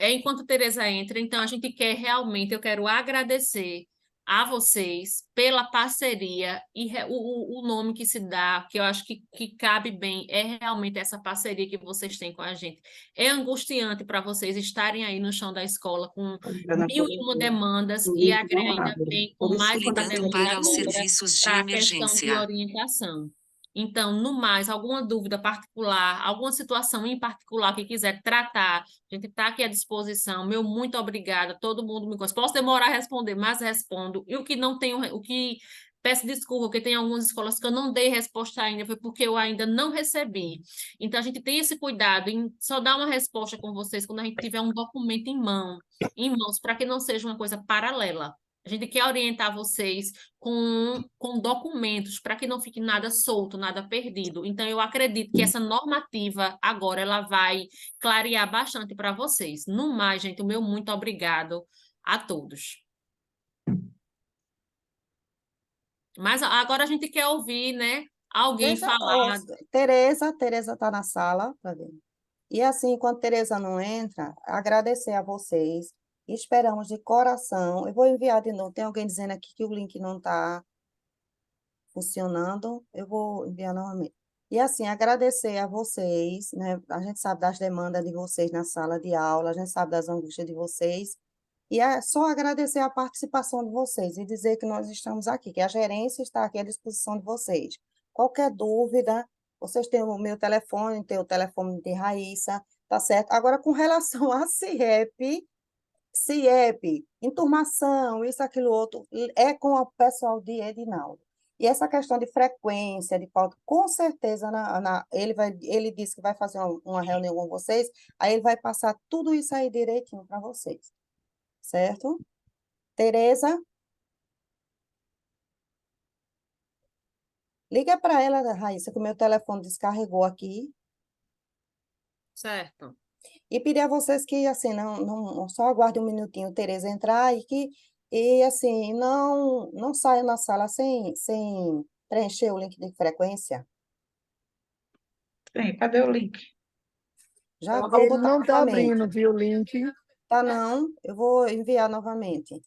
Enquanto Tereza entra, então a gente quer realmente, eu quero agradecer a vocês pela parceria e o nome que se dá, que eu acho que cabe bem, é realmente essa parceria que vocês têm com a gente. É angustiante para vocês estarem aí no chão da escola com 1.001 demandas e ainda bem com mais uma demanda para os serviços de emergência. A questão de orientação. Então, no mais, alguma dúvida particular, alguma situação em particular que quiser tratar, a gente está aqui à disposição. Meu muito obrigada, todo mundo me conhece. Posso demorar a responder, mas respondo. E o que não tenho, o que Peço desculpa, porque tem algumas escolas que eu não dei resposta ainda, foi porque eu ainda não recebi. Então, a gente tem esse cuidado em só dar uma resposta com vocês quando a gente tiver um documento em mãos, para que não seja uma coisa paralela. A gente quer orientar vocês com documentos para que não fique nada solto, nada perdido. Então, eu acredito que essa normativa agora ela vai clarear bastante para vocês. No mais, gente, o meu muito obrigado a todos. Mas agora a gente quer ouvir, né, alguém falar. Tereza está na sala, para ver. E assim, enquanto Tereza não entra, agradecer a vocês. Esperamos de coração. Eu vou enviar de novo. Tem alguém dizendo aqui que o link não está funcionando. Eu vou enviar novamente. E assim, agradecer a vocês, né? A gente sabe das demandas de vocês na sala de aula, a gente sabe das angústias de vocês. E é só agradecer a participação de vocês e dizer que nós estamos aqui, que a gerência está aqui à disposição de vocês. Qualquer dúvida, vocês têm o meu telefone, tem o telefone de Raíssa, tá certo? Agora, com relação a CIEP, enturmação, isso, aquilo, outro, é com o pessoal de Edinaldo. E essa questão de frequência, de pauta, com certeza, ele disse que vai fazer uma reunião com vocês, aí ele vai passar tudo isso aí direitinho para vocês. Certo? Tereza? Liga para ela, Raíssa, que o meu telefone descarregou aqui. Certo. E pedir a vocês que, assim, não só aguardem um minutinho, Tereza entrar e assim, não saiam na sala sem preencher o link de frequência. Sim, cadê o link? Já vou Ele botar não está novamente. abrindo, viu, o link. Tá, não. Eu vou enviar novamente.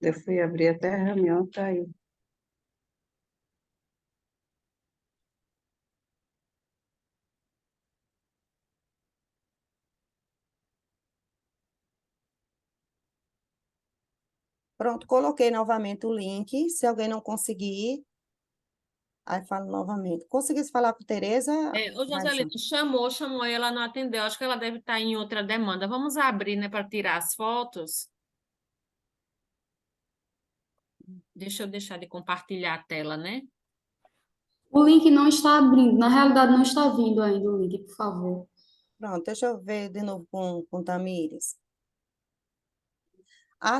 Eu fui abrir até a reunião, tá aí. Pronto, coloquei novamente o link. Se alguém não conseguir, aí falo novamente. Conseguisse falar com Tereza? Ô, Joselito, chamou, e ela não atendeu. Acho que ela deve estar em outra demanda. Vamos abrir, né, para tirar as fotos. Deixa eu deixar de compartilhar a tela, né? O link não está abrindo, na realidade não está vindo ainda o link, por favor. Pronto, deixa eu ver de novo com Tamires.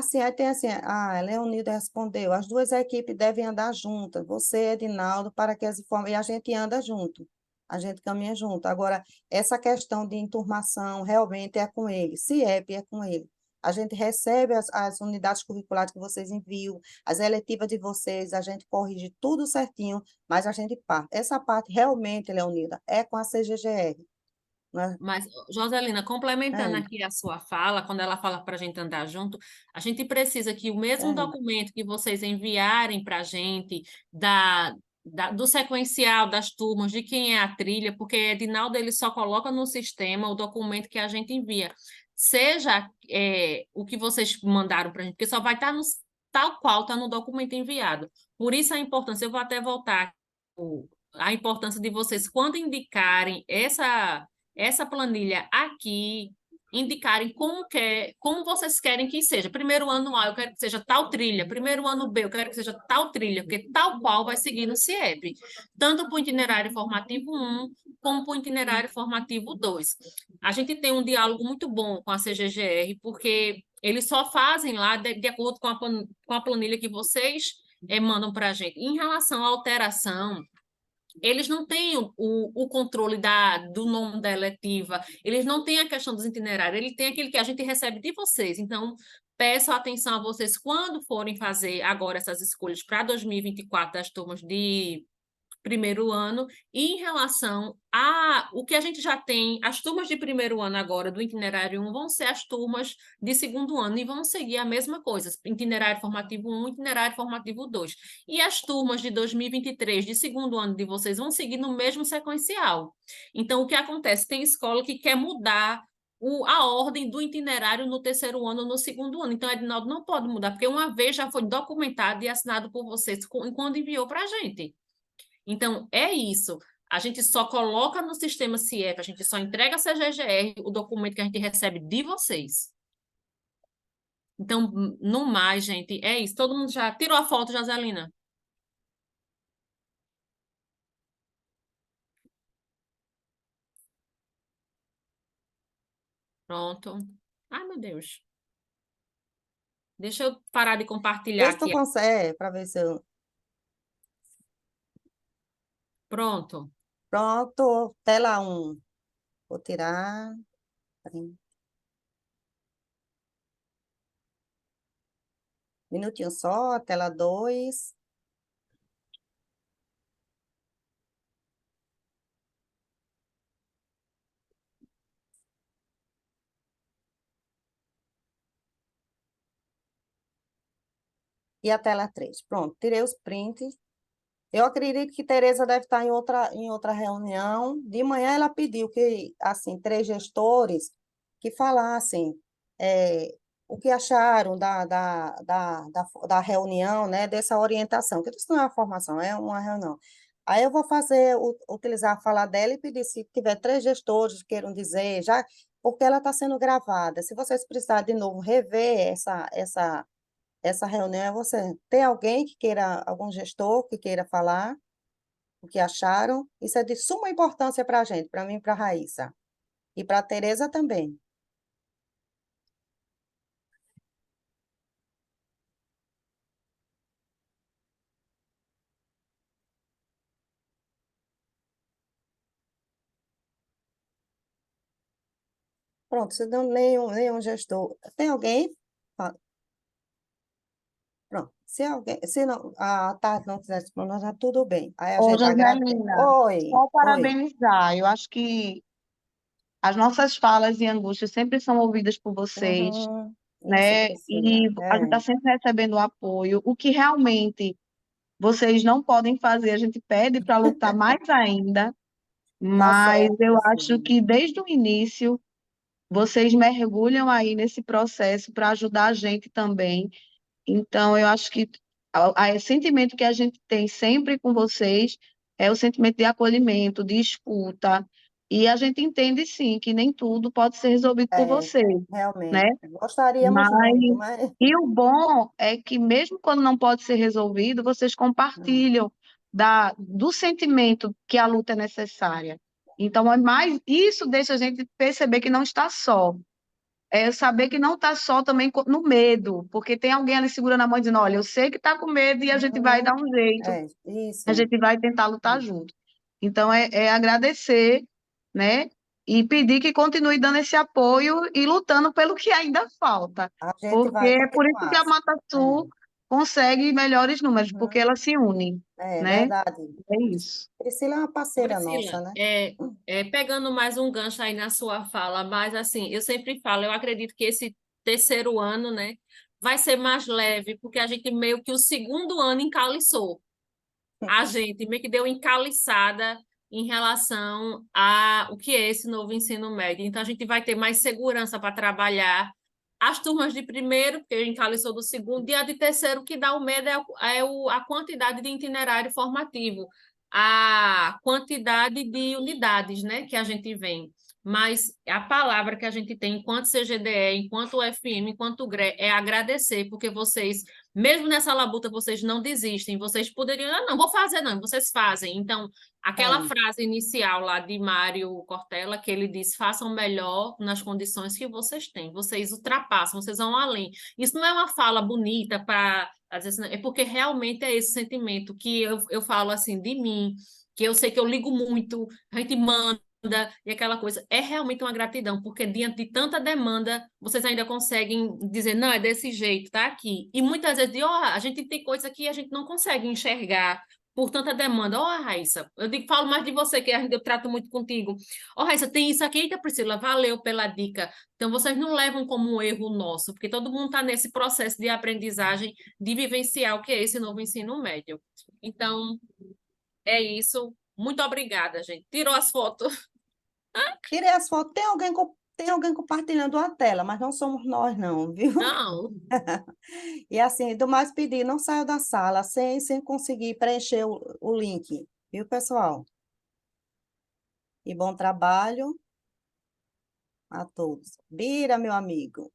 Sim, aí tem assim, a Leonilda respondeu, as duas equipes devem andar juntas, você, Edinaldo, para que as informações, e a gente anda junto, a gente caminha junto. Agora, essa questão de enturmação realmente é com ele, CIEP é com ele. A gente recebe as unidades curriculares que vocês enviam, as eletivas de vocês, a gente corrige tudo certinho, mas a gente parte. Essa parte realmente, Leonilda, é com a CGGR. Mas, Joselina, complementando aqui a sua fala, quando ela fala para a gente andar junto, a gente precisa que o mesmo documento que vocês enviarem para a gente, do sequencial das turmas, de quem é a trilha, porque Edinaldo ele só coloca no sistema o documento que a gente envia. Seja o que vocês mandaram para a gente, porque só vai estar tal qual está no documento enviado. Por isso a importância, eu vou até voltar, a importância de vocês, quando indicarem essa planilha aqui, indicarem como vocês querem que seja. Primeiro ano A, eu quero que seja tal trilha. Primeiro ano B, eu quero que seja tal trilha, porque tal qual vai seguir no CIEP. Tanto para o itinerário formativo 1, como para o itinerário formativo 2. A gente tem um diálogo muito bom com a CGGR, porque eles só fazem lá de acordo com a planilha que vocês mandam para a gente. Em relação à alteração, eles não têm o controle do nome da eletiva, eles não têm a questão dos itinerários, ele tem aquele que a gente recebe de vocês. Então, peço atenção a vocês quando forem fazer agora essas escolhas para 2024 das turmas de primeiro ano, e em relação o que a gente já tem, as turmas de primeiro ano agora do itinerário 1 vão ser as turmas de segundo ano e vão seguir a mesma coisa, itinerário formativo 1, itinerário formativo 2. E as turmas de 2023 de segundo ano de vocês vão seguir no mesmo sequencial. Então, o que acontece? Tem escola que quer mudar a ordem do itinerário no terceiro ano ou no segundo ano. Então, Edinaldo não pode mudar, porque uma vez já foi documentado e assinado por vocês quando enviou para a gente. Então, é isso. A gente só coloca no sistema CIEP, a gente só entrega a CGGR o documento que a gente recebe de vocês. Então, no mais, gente, é isso. Todo mundo já tirou a foto, Joselina? Pronto. Ai, meu Deus. Deixa eu parar de compartilhar Vê se tu aqui. consegue, para ver se eu... Pronto. Pronto, tela 1. Vou tirar. Minutinho só, tela 2. E a tela 3. Pronto, tirei os prints. Eu acredito que Tereza deve estar em outra reunião. De manhã ela pediu que, assim, 3 gestores que falassem o que acharam da reunião, né, dessa orientação, que isso não é uma formação, é uma reunião. Aí eu vou utilizar a fala dela e pedir, se tiver 3 gestores que queiram dizer, já, porque ela está sendo gravada. Se vocês precisarem de novo rever essa reunião, você tem alguém que queira, algum gestor que queira falar o que acharam? Isso é de suma importância para a gente, para mim e para a Raíssa. E para a Tereza também. Pronto, se não nenhum gestor. Tem alguém? Pronto. Se alguém, se não, a Tati não quiser responder, tá tudo bem. Aí a Ô, gente agradece. Joselina, Oi, só oi. parabenizar. Eu acho que as nossas falas e angústias sempre são ouvidas por vocês, Isso, né? Priscila. E a gente está sempre recebendo apoio. O que realmente vocês não podem fazer, a gente pede para lutar mais ainda, Tá mas certo, eu Priscila. acho que desde o início vocês mergulham aí nesse processo para ajudar a gente também. Então, eu acho que o sentimento que a gente tem sempre com vocês é o sentimento de acolhimento, de escuta, e a gente entende, sim, que nem tudo pode ser resolvido por vocês, né? Realmente. Gostaríamos Mas, muito, mas... e o bom é que mesmo quando não pode ser resolvido, vocês compartilham do sentimento que a luta é necessária. Então, isso deixa a gente perceber que não está só. É saber que não está só também no medo, porque tem alguém ali segurando a mão dizendo, olha, eu sei que está com medo e a gente vai dar um jeito, Isso. a gente vai tentar lutar junto. Então, é agradecer, né? E pedir que continue dando esse apoio e lutando pelo que ainda falta. A gente Porque vai é por isso que a continuar. Mata Sul consegue melhores números, porque ela se une, É né? verdade. É isso. Priscila é uma parceira nossa, Priscila, né? pegando mais um gancho aí na sua fala, mas assim, eu sempre falo, eu acredito que esse terceiro ano, né, vai ser mais leve, porque a gente meio que o segundo ano encaliçou. A gente meio que deu encaliçada em relação a o que é esse novo ensino médio. Então, a gente vai ter mais segurança para trabalhar. As turmas de primeiro, porque encaliçou do segundo, e a de terceiro, que dá o medo a quantidade de itinerário formativo, a quantidade de unidades, né, que a gente vem. Mas a palavra que a gente tem enquanto CGDE, enquanto UFM, enquanto GRE, é agradecer, porque vocês, mesmo nessa labuta, vocês não desistem, vocês poderiam, não vou fazer não, vocês fazem. Então, aquela frase inicial lá de Mário Cortella, que ele disse, façam melhor nas condições que vocês têm, vocês ultrapassam, vocês vão além. Isso não é uma fala bonita para, às vezes, é porque realmente é esse sentimento que eu falo assim de mim, que eu sei que eu ligo muito, a gente manda, e aquela coisa, é realmente uma gratidão, porque diante de tanta demanda, vocês ainda conseguem dizer, não, é desse jeito, tá aqui. E muitas vezes, a gente tem coisa que a gente não consegue enxergar por tanta demanda. Raíssa, falo mais de você, que eu trato muito contigo. Raíssa, tem isso aqui. Eita, Priscila, valeu pela dica. Então, vocês não levam como um erro nosso, porque todo mundo está nesse processo de aprendizagem, de vivenciar o que é esse novo ensino médio. Então, é isso. Muito obrigada, gente. Tirou as fotos. Tirei as fotos. Tem alguém compartilhando a tela, mas não somos nós, não, viu? Não. E assim, do mais pedir, não saia da sala sem conseguir preencher o link, viu, pessoal? E bom trabalho a todos. Bira, meu amigo.